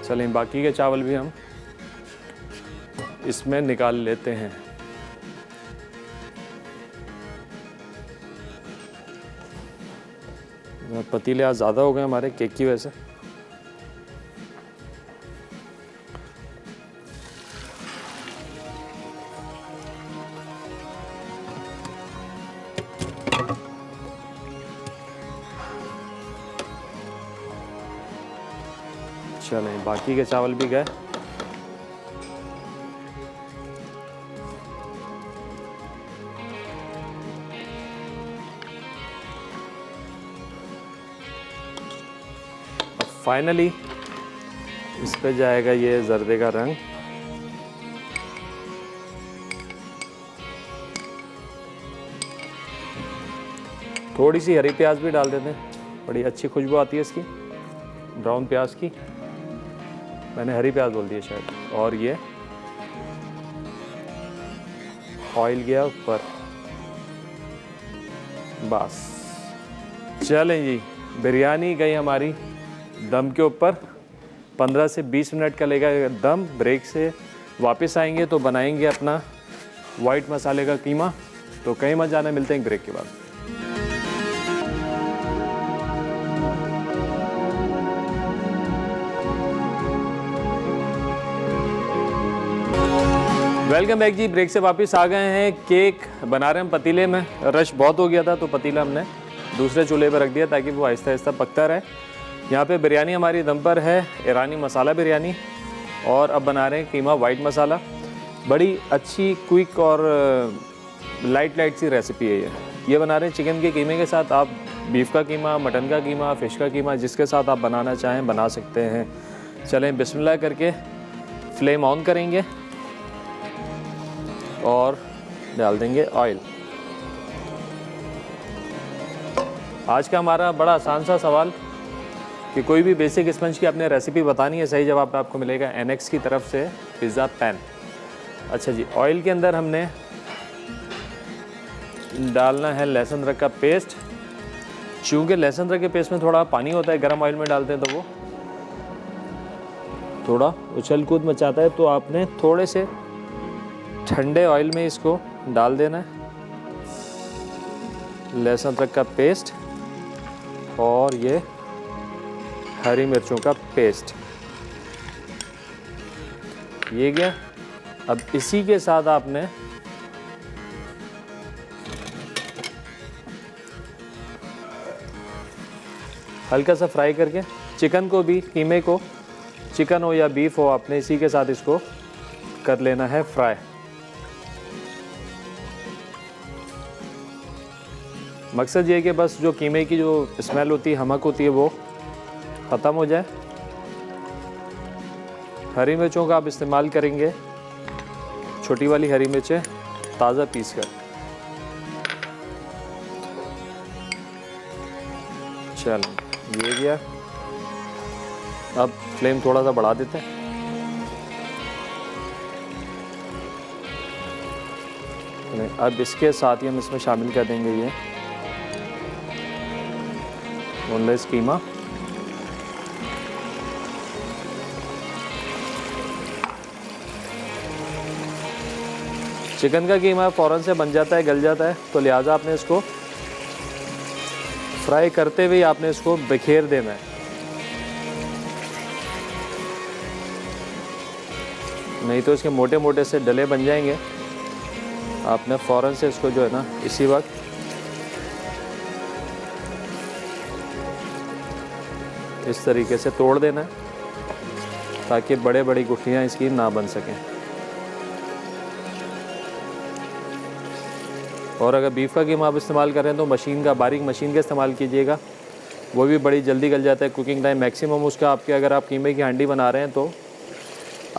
A: चलें, बाकी के चावल भी हम इसमें निकाल लेते हैं। पतीले आज ज़्यादा हो गए हमारे केक की वजह से। चलें, बाकी के चावल भी गए। फाइनली इस पे जाएगा ये जर्दे का रंग। थोड़ी सी हरी प्याज भी डाल देते हैं, बड़ी अच्छी खुशबू आती है इसकी, ब्राउन प्याज की। मैंने हरी प्याज बोल दिया शायद। और ये ऑयल गया ऊपर, बस। चलें जी, बिरयानी गई हमारी दम के ऊपर। 15 से 20 मिनट का लेगा दम। ब्रेक से वापस आएंगे तो बनाएंगे अपना वाइट मसाले का कीमा। तो कहीं मत जाना, मिलते हैं ब्रेक के बाद। वेलकम बैक जी। ब्रेक से वापस आ गए हैं। केक बना रहे हैं पतीले में। रश बहुत हो गया था तो पतीला हमने दूसरे चूल्हे पर रख दिया ताकि वो आहिस्ता आहिस्ता पकता रहे। यहाँ पे बिरयानी हमारी दम पर है, ईरानी मसाला बिरयानी। और अब बना रहे हैं कीमा वाइट मसाला। बड़ी अच्छी क्विक और लाइट सी रेसिपी है ये बना रहे हैं चिकन के कीमे के साथ। आप बीफ का कीमा, मटन का कीमा, फ़िश का कीमा, जिसके साथ आप बनाना चाहें बना सकते हैं। चलें, बिस्मिल्लाह करके फ्लेम ऑन करेंगे और डाल देंगे ऑयल। आज का हमारा बड़ा आसान सा सवाल कि कोई भी बेसिक स्पंज की आपने रेसिपी बतानी है, सही जवाब आपको मिलेगा NX की तरफ से पिज़्ज़ा पैन। अच्छा जी, ऑयल के अंदर हमने डालना है लहसुन अदरक का पेस्ट। चूँकि लहसुन अदरक के पेस्ट में थोड़ा पानी होता है, गर्म ऑयल में डालते हैं तो वो थोड़ा उछल कूद मचाता है, तो आपने थोड़े से ठंडे ऑयल में इसको डाल देना है, लहसुन अदरक का पेस्ट और ये हरी मिर्चों का पेस्ट। ये गया। अब इसी के साथ आपने हल्का सा फ्राई करके चिकन को भी, कीमे को, चिकन हो या बीफ हो, आपने इसी के साथ इसको कर लेना है फ्राई। मकसद ये है कि बस जो कीमे की जो स्मेल होती है, हमक होती है, वो ख़त्म हो जाए। हरी मिर्चों का आप इस्तेमाल करेंगे, छोटी वाली हरी मिर्चें ताज़ा पीस कर। चलो, ये गया। अब फ्लेम थोड़ा सा बढ़ा देते हैं। अब इसके साथ ही हम इसमें शामिल कर देंगे ये बोनलेस कीमा। चिकन का कीमा फ़ौरन से बन जाता है, गल जाता है, तो लिहाजा आपने इसको फ्राई करते हुए आपने इसको बिखेर देना है, नहीं तो इसके मोटे मोटे से डले बन जाएंगे। आपने फ़ौरन से इसको जो है ना इसी वक्त इस तरीके से तोड़ देना है ताकि बड़े बड़ी गुठलियाँ इसकी ना बन सकें। और अगर बीफ का कीमा आप इस्तेमाल करें तो मशीन का, बारीक मशीन का इस्तेमाल कीजिएगा, वो भी बड़ी जल्दी गल जाता है। कुकिंग टाइम मैक्सिमम उसका आपके, अगर आप कीमे की हांडी बना रहे हैं तो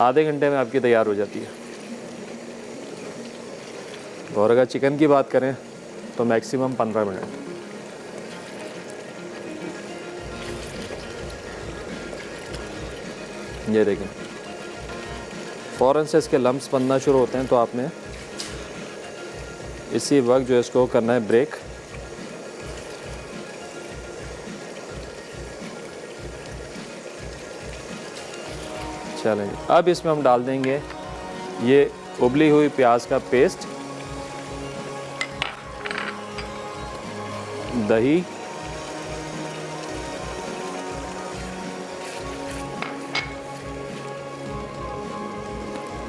A: आधे घंटे में आपकी तैयार हो जाती है। और अगर चिकन की बात करें तो मैक्सिमम 15 मिनट। ये देखें फ़ौरन से इसके लम्स बनना शुरू होते हैं, तो आपने इसी वक्त जो इसको करना है ब्रेक। चलें, अब इसमें हम डाल देंगे ये उबली हुई प्याज का पेस्ट, दही,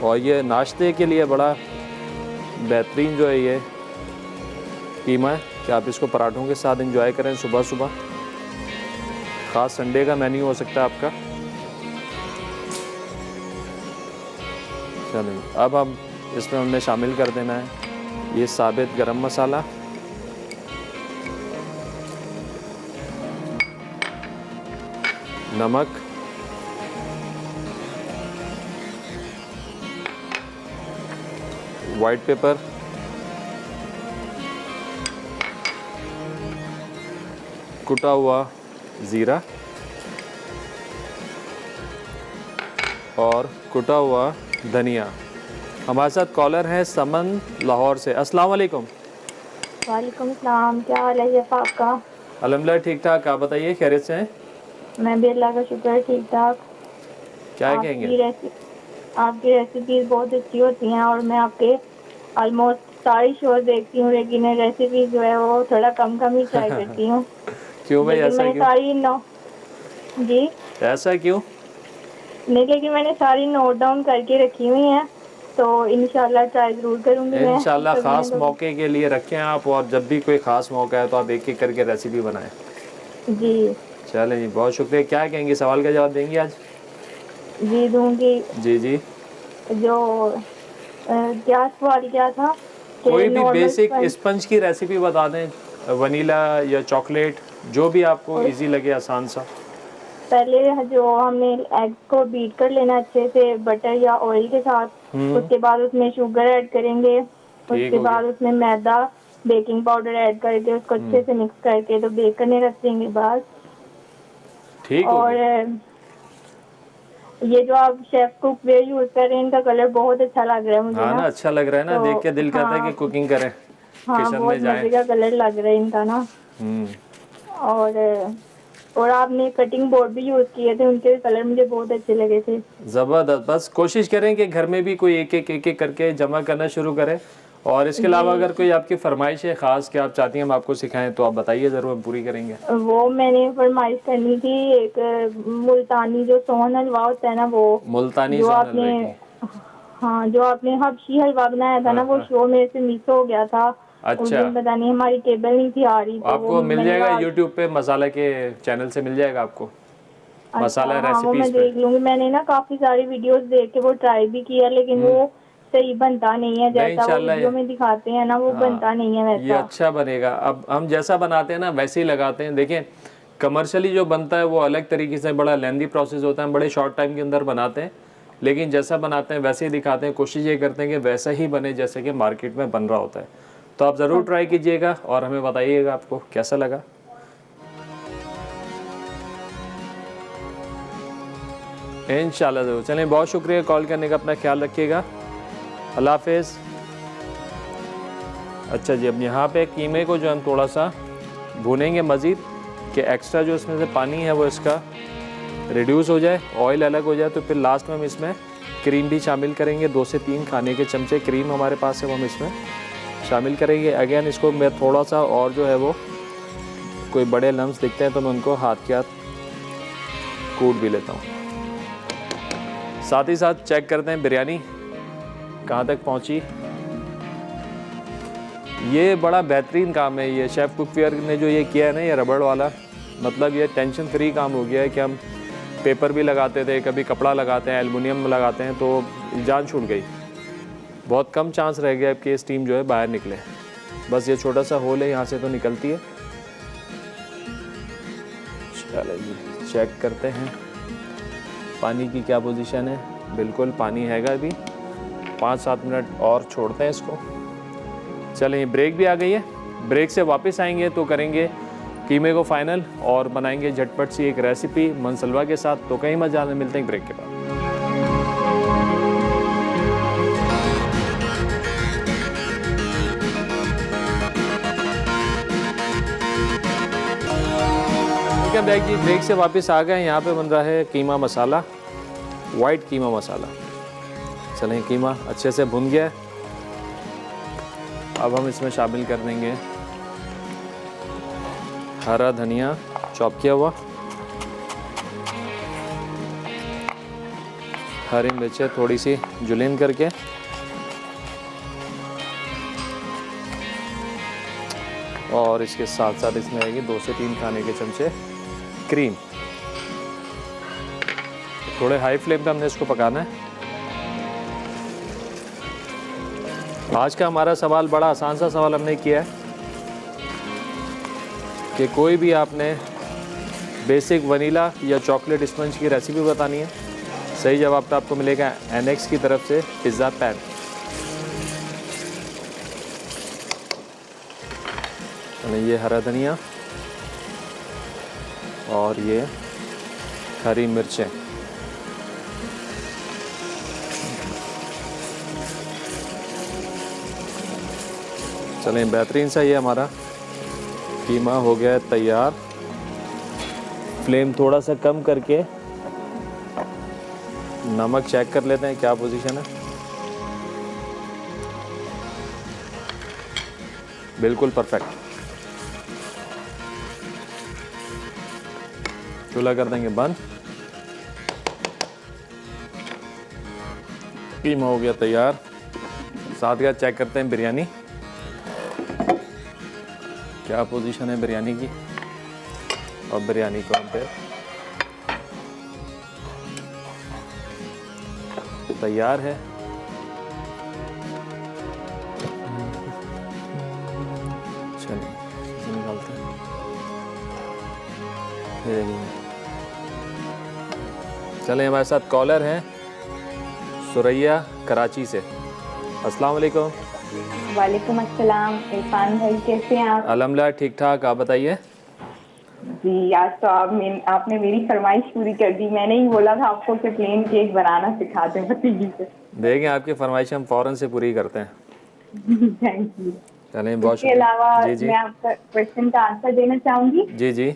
A: और ये नाश्ते के लिए बड़ा बेहतरीन जो है ये कीमा है कि आप इसको पराठों के साथ एंजॉय करें सुबह सुबह। ख़ास संडे का मेन्यू हो सकता है आपका। चलिए, अब हम इसमें हमने शामिल कर देना है ये साबित गरम मसाला, नमक, वाइट पेपर, कुटा हुआ ज़ीरा और कुटा हुआ धनिया। हमारे साथ कॉलर हैं समन लाहौर से। अस्सलाम वालेकुम।
F: वालेकुम सलाम, क्या हाल है शेफ आपका?
A: अल्हम्दुलिल्लाह ठीक ठाक, आप बताइए खैरियत से हैं?
F: मैं भी अल्लाह का शुक्र ठीक ठाक।
A: क्या कहेंगे?
F: आपकी रेसिपीज बहुत अच्छी होती हैं और मैं आपके ऑलमोस्ट सारी शोज देखती हूँ, लेकिन रेसिपी जो है वो थोड़ा कम ही ट्राई करती हूँ।
A: क्यों भाई, ऐसा क्यों?
F: सारी जी
A: ऐसा क्यों?
F: नहीं, लेकिन मैंने सारी नोट डाउन करके रखी हुई हैं, तो इंशाल्लाह ट्राई ज़रूर करूँगी मैं।
A: इंशाल्लाह ख़ास मौके के लिए रखें आप, और जब भी कोई ख़ास मौका है तो आप एक एक करके रेसिपी बनाएं।
F: जी
A: चलें जी, बहुत शुक्रिया। क्या कहेंगे, सवाल का जवाब देंगी आज?
F: जी दूँगी।
A: जी जी,
F: जो क्या सवाल क्या था?
A: कोई भी बेसिक स्पंज की रेसिपी बता दें, वनीला या चॉकलेट, जो भी आपको इजी लगे, आसान सा।
F: पहले जो हमें एग को बीट कर लेना अच्छे से बटर या ऑयल के साथ, उसके बाद उसमें शुगर ऐड करेंगे, उसके बाद उसमें मैदा, बेकिंग पाउडर ऐड करके उसको अच्छे से मिक्स करके तो बेक करने रख देंगे बस।
A: ठीक।
F: और ये जो आप शेफ कुक वेयर यूज कर रहे हैं, इनका कलर बहुत अच्छा लग रहा है मुझे।
A: हाँ ना, अच्छा लग रहा है ना,
F: तो,
A: देख के दिल करता है कि कुकिंग करें,
F: हाँ,
A: किचन
F: बहुत
A: में जाएं।
F: मजे का कलर लग रहा है इनका ना। और आपने कटिंग बोर्ड भी यूज किए थे, उनके कलर मुझे बहुत अच्छे लगे थे।
A: ज़बरदस्त। बस कोशिश करें कि घर में भी कोई एक एक करके जमा करना शुरू करें। और इसके अलावा अगर कोई आपकी फरमाइश है ख़ास कि आप चाहती हैं हम आपको सिखाएं, तो आप बताइए, ज़रूर हम पूरी करेंगे।
F: वो मैंने फरमाइश करनी थी, एक मुल्तानी जो सोहन हलवा होता है ना, वो
A: मुल्तानी
F: जो
A: सोहन
F: आपने,
A: हलवे की।
F: हाँ, जो आपने हबशी हलवा बनाया था ना, वो शो मेरे से मिस हो गया था।
A: अच्छा।
F: उस दिन पता नहीं हमारी टेबल नहीं थी आ रही, तो
A: आपको मिल जाएगा यूट्यूब पे, मसाला के चैनल से मिल जाएगा आपको मसाला
F: हाँ, वो मैं
A: रेसिपीज पे।
F: देख लूंगी। मैंने ना काफी सारी वीडियोस देख के वो ट्राई भी किया, लेकिन वो सही बनता नहीं है, जैसा वो वीडियो में दिखाते हैं ना, वो बनता नहीं है वैसा।
A: ये अच्छा बनेगा। अब हम जैसा बनाते हैं ना वैसे ही लगाते हैं। देखें, कमर्शियली जो बनता है वो अलग तरीके से, बड़ा लेंदी प्रोसेस होता है, हम बड़े शॉर्ट टाइम के अंदर बनाते हैं, लेकिन जैसा बनाते हैं वैसे ही दिखाते हैं। कोशिश ये करते हैं कि वैसा ही बने जैसे कि मार्केट में बन रहा होता है। तो आप ज़रूर ट्राई कीजिएगा और हमें बताइएगा आपको कैसा लगा। इंशाल्लाह ज़रूर। चलें, बहुत शुक्रिया कॉल करने का, अपना ख्याल रखिएगा, अल्लाह हाफिज़। अच्छा जी, अब यहाँ पे कीमे को जो हम थोड़ा सा भूनेंगे मज़ीद, कि एक्स्ट्रा जो इसमें से पानी है वो इसका रिड्यूस हो जाए, ऑयल अलग हो जाए। तो फिर लास्ट में हम इसमें क्रीम भी शामिल करेंगे। 2 से 3 खाने के चमचे क्रीम हमारे पास है, वो हम इसमें शामिल करेंगे। अगेन इसको मैं थोड़ा सा, और जो है वो कोई बड़े लम्स दिखते हैं तो मैं उनको हाथ के हाथ कूट भी लेता हूँ। साथ ही साथ चेक करते हैं बिरयानी कहाँ तक पहुँची। ये बड़ा बेहतरीन काम है, ये शेफ़ कुकवेयर ने जो ये किया है ना, ये रबड़ वाला, मतलब ये टेंशन फ्री काम हो गया है कि हम पेपर भी लगाते थे, कभी कपड़ा लगाते हैं, एल्युमिनियम लगाते हैं, तो जान छूट गई। बहुत कम चांस रह गया कि स्टीम जो है बाहर निकले। बस ये छोटा सा होल है, यहाँ से तो निकलती है। चलो जी चेक करते हैं पानी की क्या पोजीशन है। बिल्कुल पानी हैगा अभी। 5-7 मिनट और छोड़ते हैं इसको। चलें ब्रेक भी आ गई है। ब्रेक से वापस आएंगे तो करेंगे कीमे को फाइनल और बनाएंगे झटपट सी एक रेसिपी मनसलवा के साथ। तो कहीं मत जाने, मिलते हैं ब्रेक के बाद। बैग जी ब्रेक से वापस आ गए। यहाँ पे बन रहा है कीमा मसाला, वाइट कीमा मसाला। चलें कीमा अच्छे से भुन गया है। अब हम इसमें शामिल कर देंगे हरा धनिया चॉप किया हुआ, हरी मिर्चें थोड़ी सी जुलीन करके, और इसके साथ साथ इसमें आएगी 2 से 3 खाने के चमचे क्रीम। थोड़े हाई फ्लेम पे हमने इसको पकाना है। आज का हमारा सवाल बड़ा आसान सा सवाल हमने किया है कि कोई भी आपने बेसिक वनीला या चॉकलेट स्पंज की रेसिपी बतानी है। सही जवाब तो आपको मिलेगा एनेक्स की तरफ से पिज़्ज़ा पैन। ये हरा धनिया और ये हरी मिर्चें। चलें बेहतरीन सा ये हमारा कीमा हो गया है तैयार। फ्लेम थोड़ा सा कम करके नमक चेक कर लेते हैं क्या पोजीशन है। बिल्कुल परफेक्ट। चूल्हा कर देंगे बंद। कीमा हो गया तैयार। साथ ही चेक करते हैं बिरयानी क्या पोजीशन है बिरयानी की, और बिरयानी को हम पे तैयार है। चलिए निकालते हैं। चलें हमारे साथ कॉलर हैं सुरैया कराची से। अस्सलाम वालेकुम।
F: वालेकुम अस्सलाम। इरफान भाई कैसे हैं आप?
A: अल्हम्दुलिल्लाह ठीक ठाक, आप बताइए।
F: जी आज तो आपने मेरी फरमाइश पूरी कर दी। मैंने ही बोला था आपको कि प्लेन केक बनाना सिखा दें भतीजी से।
A: देखें आपकी फरमाइश हम फ़ौरन से पूरी करते हैं।
F: Thank you.
A: चलें बहुत
F: इसके अलावा
A: जी जी
F: मैं आपका क्वेश्चन का आंसर देना चाहूंगी।
A: जी जी।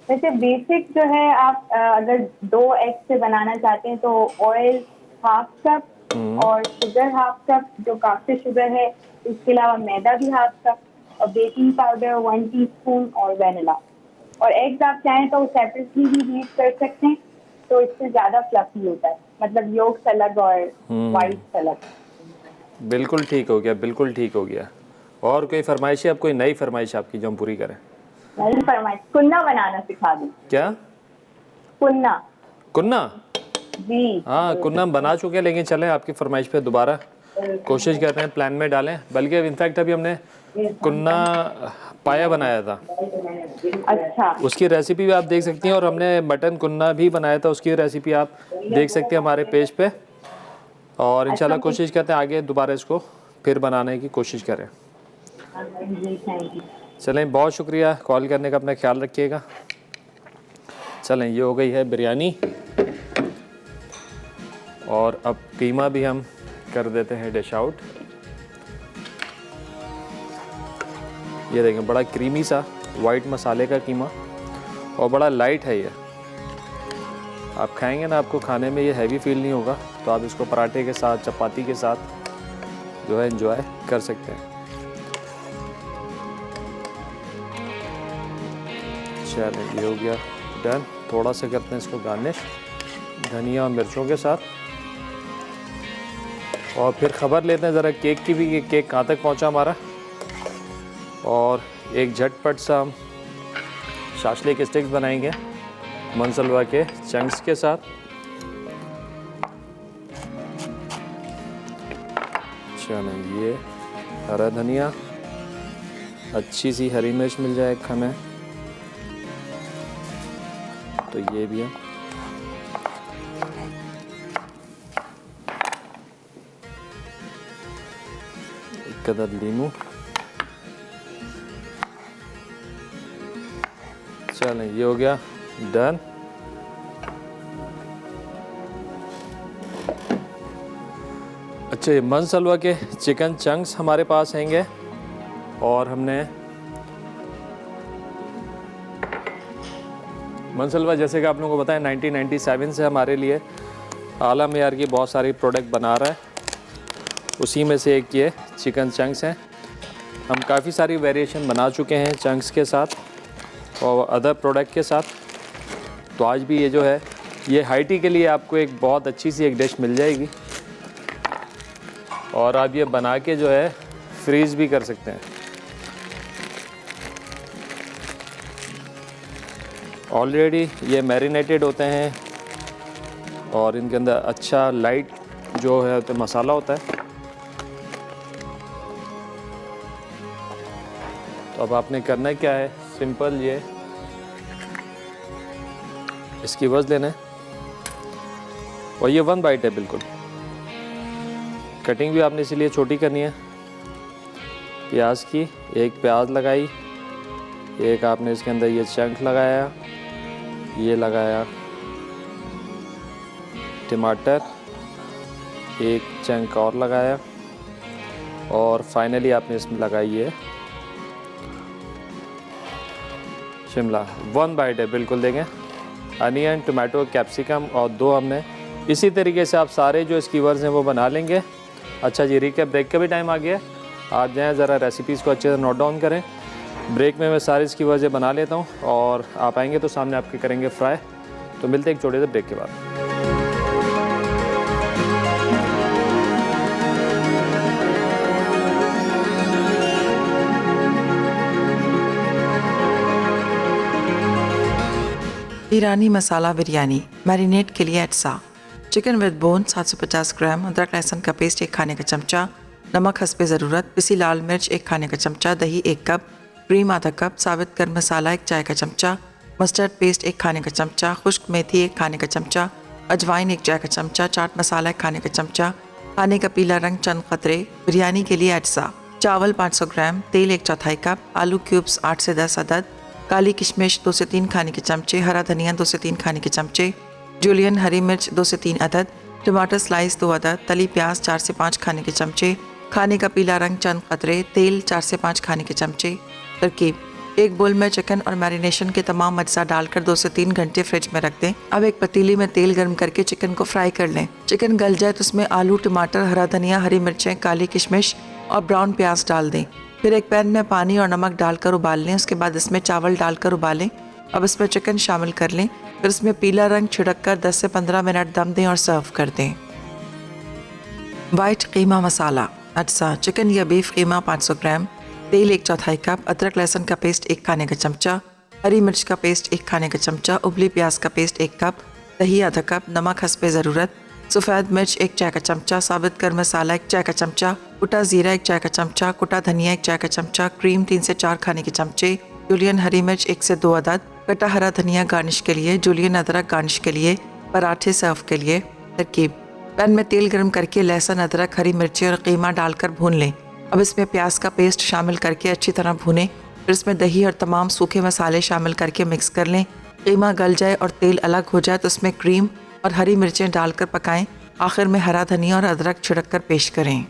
F: वैसे बेसिक जो है आप अगर 2 एग से बनाना चाहते हैं तो ऑयल 1/2 कप और शुगर 1/2 कप, जो काफी शुगर है। इसके अलावा मैदा भी 1/2 कप और बेकिंग पाउडर 1 टीस्पून और वेनिला। और एग्स आप चाहें तो सेपरेटली भी बीट कर सकते हैं, तो इससे ज्यादा फ्लफी होता है, मतलब योक्स अलग और वाइट अलग।
A: बिल्कुल ठीक हो गया, बिल्कुल ठीक हो गया। और कोई फरमाइश है, अब कोई नई फरमाइश आपकी जो हम पूरी करें?
F: नई फरमाइश कुन्ना बनाना सिखा दूं।
A: क्या?
F: कुन्ना।
A: कुन्ना?
F: जी
A: हाँ कुन्ना हम बना चुके हैं, लेकिन चलें आपकी फरमाइश पे दोबारा कोशिश करते हैं, प्लान में डालें। बल्कि इनफैक्ट अभी हमने कुन्ना पाया बनाया था।
F: अच्छा।
A: उसकी रेसिपी भी आप देख सकती हैं, और हमने मटन कुन्ना भी बनाया था, उसकी रेसिपी आप देख सकते हैं हमारे पेज पे। और इंशाल्लाह कोशिश करते हैं आगे दोबारा इसको फिर बनाने की कोशिश करें।
F: जी थैंक यू।
A: चलें बहुत शुक्रिया कॉल करने का, अपना ख्याल रखिएगा। चलें ये हो गई है बिरयानी, और अब कीमा भी हम कर देते हैं डिश आउट। ये देखें बड़ा क्रीमी सा वाइट मसाले का कीमा, और बड़ा लाइट है ये। आप खाएंगे ना, आपको खाने में ये हैवी फील नहीं होगा। तो आप इसको पराठे के साथ, चपाती के साथ जो है एंजॉय कर सकते हैं। चलिए ये हो गया डन। थोड़ा सा करते हैं इसको गार्निश धनिया और मिर्चों के साथ, और फिर ख़बर लेते हैं ज़रा केक की भी कि केक कहाँ तक पहुँचा हमारा। और एक झटपट सा हम शाशलिक स्टिक्स बनाएंगे मनसलवा के चंक्स के साथ। चलो ये हरा धनिया, अच्छी सी हरी मिर्च मिल जाए हमें तो ये भी है। एक कदर लीमू। चलें ये हो गया डन। अच्छा ये मनसलवा के चिकन चंक्स हमारे पास हैंगे और हमने मनसलवा जैसे कि आप लोगों को पता है 1997 से हमारे लिए आला मेयार की बहुत सारी प्रोडक्ट बना रहा है, उसी में से एक ये चिकन चंक्स हैं। हम काफ़ी सारी वेरिएशन बना चुके हैं चंक्स के साथ और अदर प्रोडक्ट के साथ। तो आज भी ये जो है ये हाई टी के लिए आपको एक बहुत अच्छी सी एक डिश मिल जाएगी और आप ये बना के जो है फ्रीज़ भी कर सकते हैं। ऑलरेडी ये मैरिनेटेड होते हैं और इनके अंदर अच्छा लाइट जो है तो मसाला होता है। तो अब आपने करना क्या है, सिंपल ये इसकी वज़न लेना है और ये 1 बाइट है बिल्कुल। कटिंग भी आपने इसीलिए छोटी करनी है प्याज की। एक प्याज लगाई, एक आपने इसके अंदर ये चंक लगाया, ये लगाया टमाटर, एक चंक और लगाया और फाइनली आपने इसमें लगाई ये शिमला। 1 बाइट है बिल्कुल। देखें अनियन, टमाटो, कैप्सिकम और 2 हमने इसी तरीके से आप सारे जो इसकी वर्ड्स हैं वो बना लेंगे। अच्छा जी, रिकैप ब्रेक का भी टाइम आ गया। आप जाएँ ज़रा रेसिपीज़ को अच्छे से नोट डाउन करें। ब्रेक में मैं सारी इसकी वर्जें बना लेता हूँ और आप आएंगे तो सामने आपके करेंगे फ्राई। तो मिलते हैं एक छोटे से ब्रेक के बाद।
G: ईरानी मसाला बिरयानी मैरिनेट के लिए अज्जा: चिकन विद बोन 750 ग्राम, अदरक लहसुन का पेस्ट 1 खाने का चमचा, नमक हस्बे ज़रूरत, पिसी लाल मिर्च 1 खाने का चमचा, दही 1 कप, क्रीम आधा कप, साबित गर्म मसाला 1 चाय का चमचा, मस्टर्ड पेस्ट 1 खाने का चमचा, खुश्क मेथी 1 खाने का चमचा, अजवाइन 1 चाय का चमचा, चाट मसाला 1 खाने का चमचा, खाने का पीला रंग चंद क़तरे। बिरयानी के लिए अज्जा: चावल 500 ग्राम, तेल 1/4 कप, आलू क्यूब्स 8 से 10 अदद, काली किशमिश 2 से 3 खाने के चमचे, हरा धनिया 2 से 3 खाने के चमचे, जूलियन हरी मिर्च 2 से 3 अदद, टमाटर स्लाइस 2 अदद, तली प्याज 4 से 5 खाने के चमचे, खाने का पीला रंग चंद क़तरे, तेल 4 से 5 खाने के चमचे। तरकीब: एक बोल में चिकन और मैरिनेशन के तमाम अज्जा डालकर 2 से 3 घंटे फ्रिज में रख दें। अब एक पतीली में तेल गर्म करके चिकन को फ्राई कर लें। चिकन गल जाए तो उसमें आलू, टमाटर, हरा धनिया, हरी मिर्चें, काली किशमिश और ब्राउन प्याज डाल दें। फिर एक पैन में पानी और नमक डालकर उबाल लें। उसके बाद इसमें चावल डालकर उबालें। अब इसमें चिकन शामिल कर लें। फिर इसमें पीला रंग छिड़क कर 10 से 15 मिनट दम दें और सर्व कर दें। वाइट कीमा मसाला अज्जा: चिकन या बीफ कीमा 500 ग्राम, तेल 1/4 कप, अदरक लहसुन का पेस्ट 1 खाने का चमचा, हरी मिर्च का पेस्ट 1 खाने का चमचा, उबली प्याज का पेस्ट 1 कप, दही आधा कप, नमक हस्बे ज़रूरत, सफ़ेद मिर्च 1 चाय का चमचा, साबित गर्म मसाला 1 चाय का चमचा, कुटा ज़ीरा 1 चाय का चमचा, कुटा धनिया 1 चाय का चमचा, क्रीम 3 से 4 खाने के चमचे, जूलियन हरी मिर्च 1 से 2 अदद, कटा हरा धनिया गार्निश के लिए, जूलियन अदरक गार्निश के लिए, पराठे सर्व के लिए। तरकीब: पैन में तेल गर्म करके लहसुन, अदरक, हरी मिर्ची और कीमा डालकर भून लें। अब इसमें प्याज का पेस्ट शामिल करके अच्छी तरह भूनें। फिर इसमें दही और तमाम सूखे मसाले शामिल करके मिक्स कर लें। कीमा गल जाए और तेल अलग हो जाए तो उसमें क्रीम और हरी मिर्चें डालकर पकाएं। आखिर में हरा धनिया और अदरक छिड़क कर पेश करें।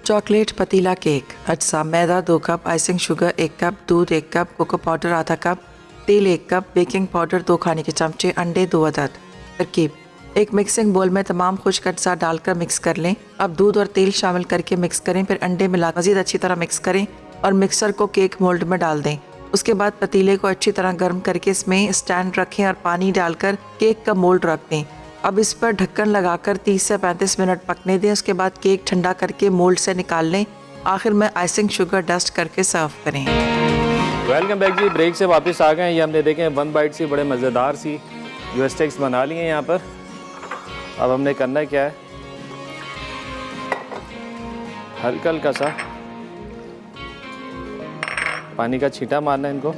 G: चॉकलेट पतीला केक अज्जा: मैदा 2 कप, आइसिंग शुगर 1 कप, दूध 1 कप, कोको पाउडर आधा कप, तेल 1 कप, बेकिंग पाउडर 2 खाने के चमचे, अंडे 2 अदद। तरकीब: एक मिक्सिंग बोल में तमाम खुश्क अज्जा डालकर मिक्स कर लें। अब दूध और तेल शामिल करके मिक्स करें। फिर अंडे मिला मज़ीद अच्छी तरह मिक्स करें और मिक्सर को केक मोल्ड में डाल दें। उसके बाद पतीले को अच्छी तरह गर्म करके इसमें स्टैंड रखें और पानी डालकर केक का मोल्ड रख दें। अब इस पर ढक्कन लगाकर 30 से 35 मिनट पकने दें। उसके बाद केक ठंडा करके मोल्ड से निकाल लें। आखिर में आइसिंग शुगर डस्ट करके सर्व करें।
A: वेलकम बैक जी। ब्रेक से वापस आ गए हैं। ये हमने देखे वन बाइट सी बड़े मज़ेदार सी जो स्टेक्स बना लिए हैं यहाँ पर। अब हमने करना क्या है, हल्का हल्का सा पानी का छींटा मारना है इनको।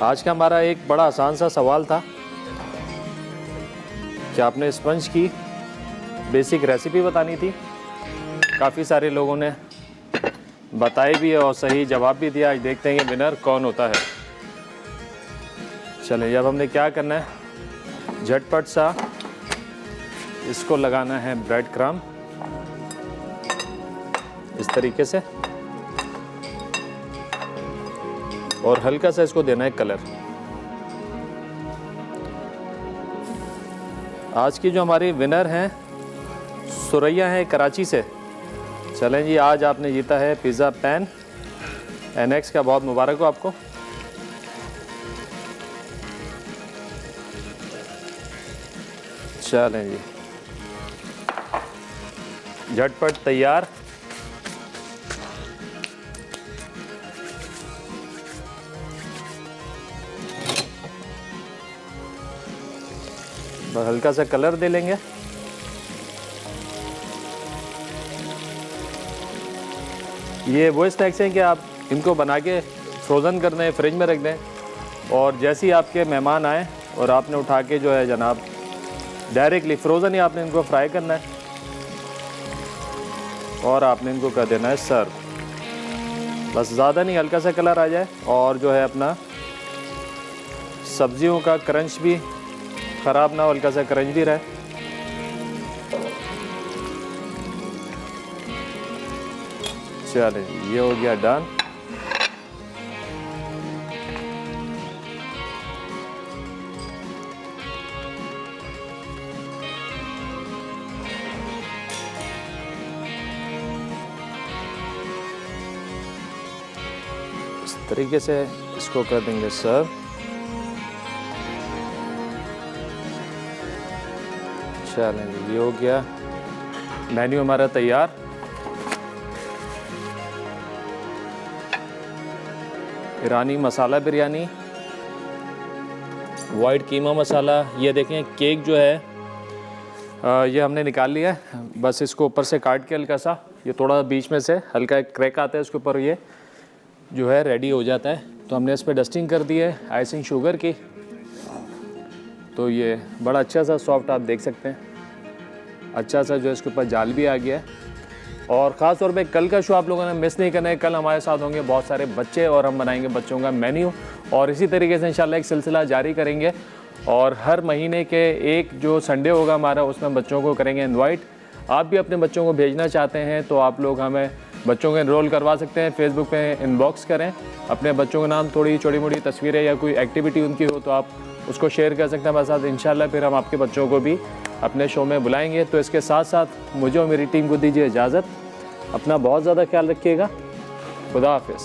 A: आज का हमारा एक बड़ा आसान सा सवाल था कि आपने स्पंज की बेसिक रेसिपी बतानी थी। काफ़ी सारे लोगों ने बताई भी है और सही जवाब भी दिया। आज देखते हैं कि विनर कौन होता है। चलिए, अब हमने क्या करना है, झटपट सा इसको लगाना है ब्रेड क्रम्ब इस तरीके से, और हल्का सा इसको देना है कलर। आज की जो हमारी विनर हैं सुरैया हैं कराची से। चलें जी, आज आपने जीता है पिज़्ज़ा पैन NX का। बहुत मुबारक हो आपको। चलें जी, झटपट तैयार। बस हल्का सा कलर दे लेंगे। ये वो स्नैक्स हैं कि आप इनको बना के फ्रोज़न कर दें, फ्रिज में रख दें, और जैसे ही आपके मेहमान आए और आपने उठा के जो है जनाब डायरेक्टली फ्रोज़न ही आपने इनको फ्राई करना है और आपने इनको कर देना है सर्व। बस ज़्यादा नहीं, हल्का सा कलर आ जाए और जो है अपना सब्जियों का क्रंच भी ख़राब ना हो, हल्का सा क्रंच भी रहे। चलें, ये हो गया डन। इस तरीके से इसको कर देंगे सर्व। चलें, ये हो गया मेन्यू हमारा तैयार। ईरानी मसाला बिरयानी, वाइट कीमा मसाला। ये देखें केक जो है ये हमने निकाल लिया है। बस इसको ऊपर से काट के हल्का सा, ये थोड़ा बीच में से हल्का एक क्रैक आता है उसके ऊपर, ये जो है रेडी हो जाता है। तो हमने इस पर डस्टिंग कर दी है आइसिंग शुगर की। तो ये बड़ा अच्छा सा सॉफ्ट आप देख सकते हैं, अच्छा सा जो है इसके ऊपर जाल भी आ गया है। और ख़ास तौर पे कल का शो आप लोगों ने मिस नहीं करना है। कल हमारे साथ होंगे बहुत सारे बच्चे और हम बनाएंगे बच्चों का मेन्यू, और इसी तरीके से इंशाल्लाह एक सिलसिला जारी करेंगे। और हर महीने के एक जो संडे होगा हमारा, उसमें बच्चों को करेंगे इनवाइट। आप भी अपने बच्चों को भेजना चाहते हैं तो आप लोग हमें बच्चों को एनरोल करवा सकते हैं। फेसबुक पे इनबॉक्स करें, अपने बच्चों के नाम थोड़ी छोटी मोटी तस्वीरें या कोई एक्टिविटी उनकी हो तो आप उसको शेयर कर सकते हैं हमारे साथ। इंशाल्लाह फिर हम आपके बच्चों को भी अपने शो में बुलाएंगे। तो इसके साथ साथ मुझे और मेरी टीम को दीजिए इजाज़त। अपना बहुत ज़्यादा ख्याल रखिएगा। खुदा हाफिज़।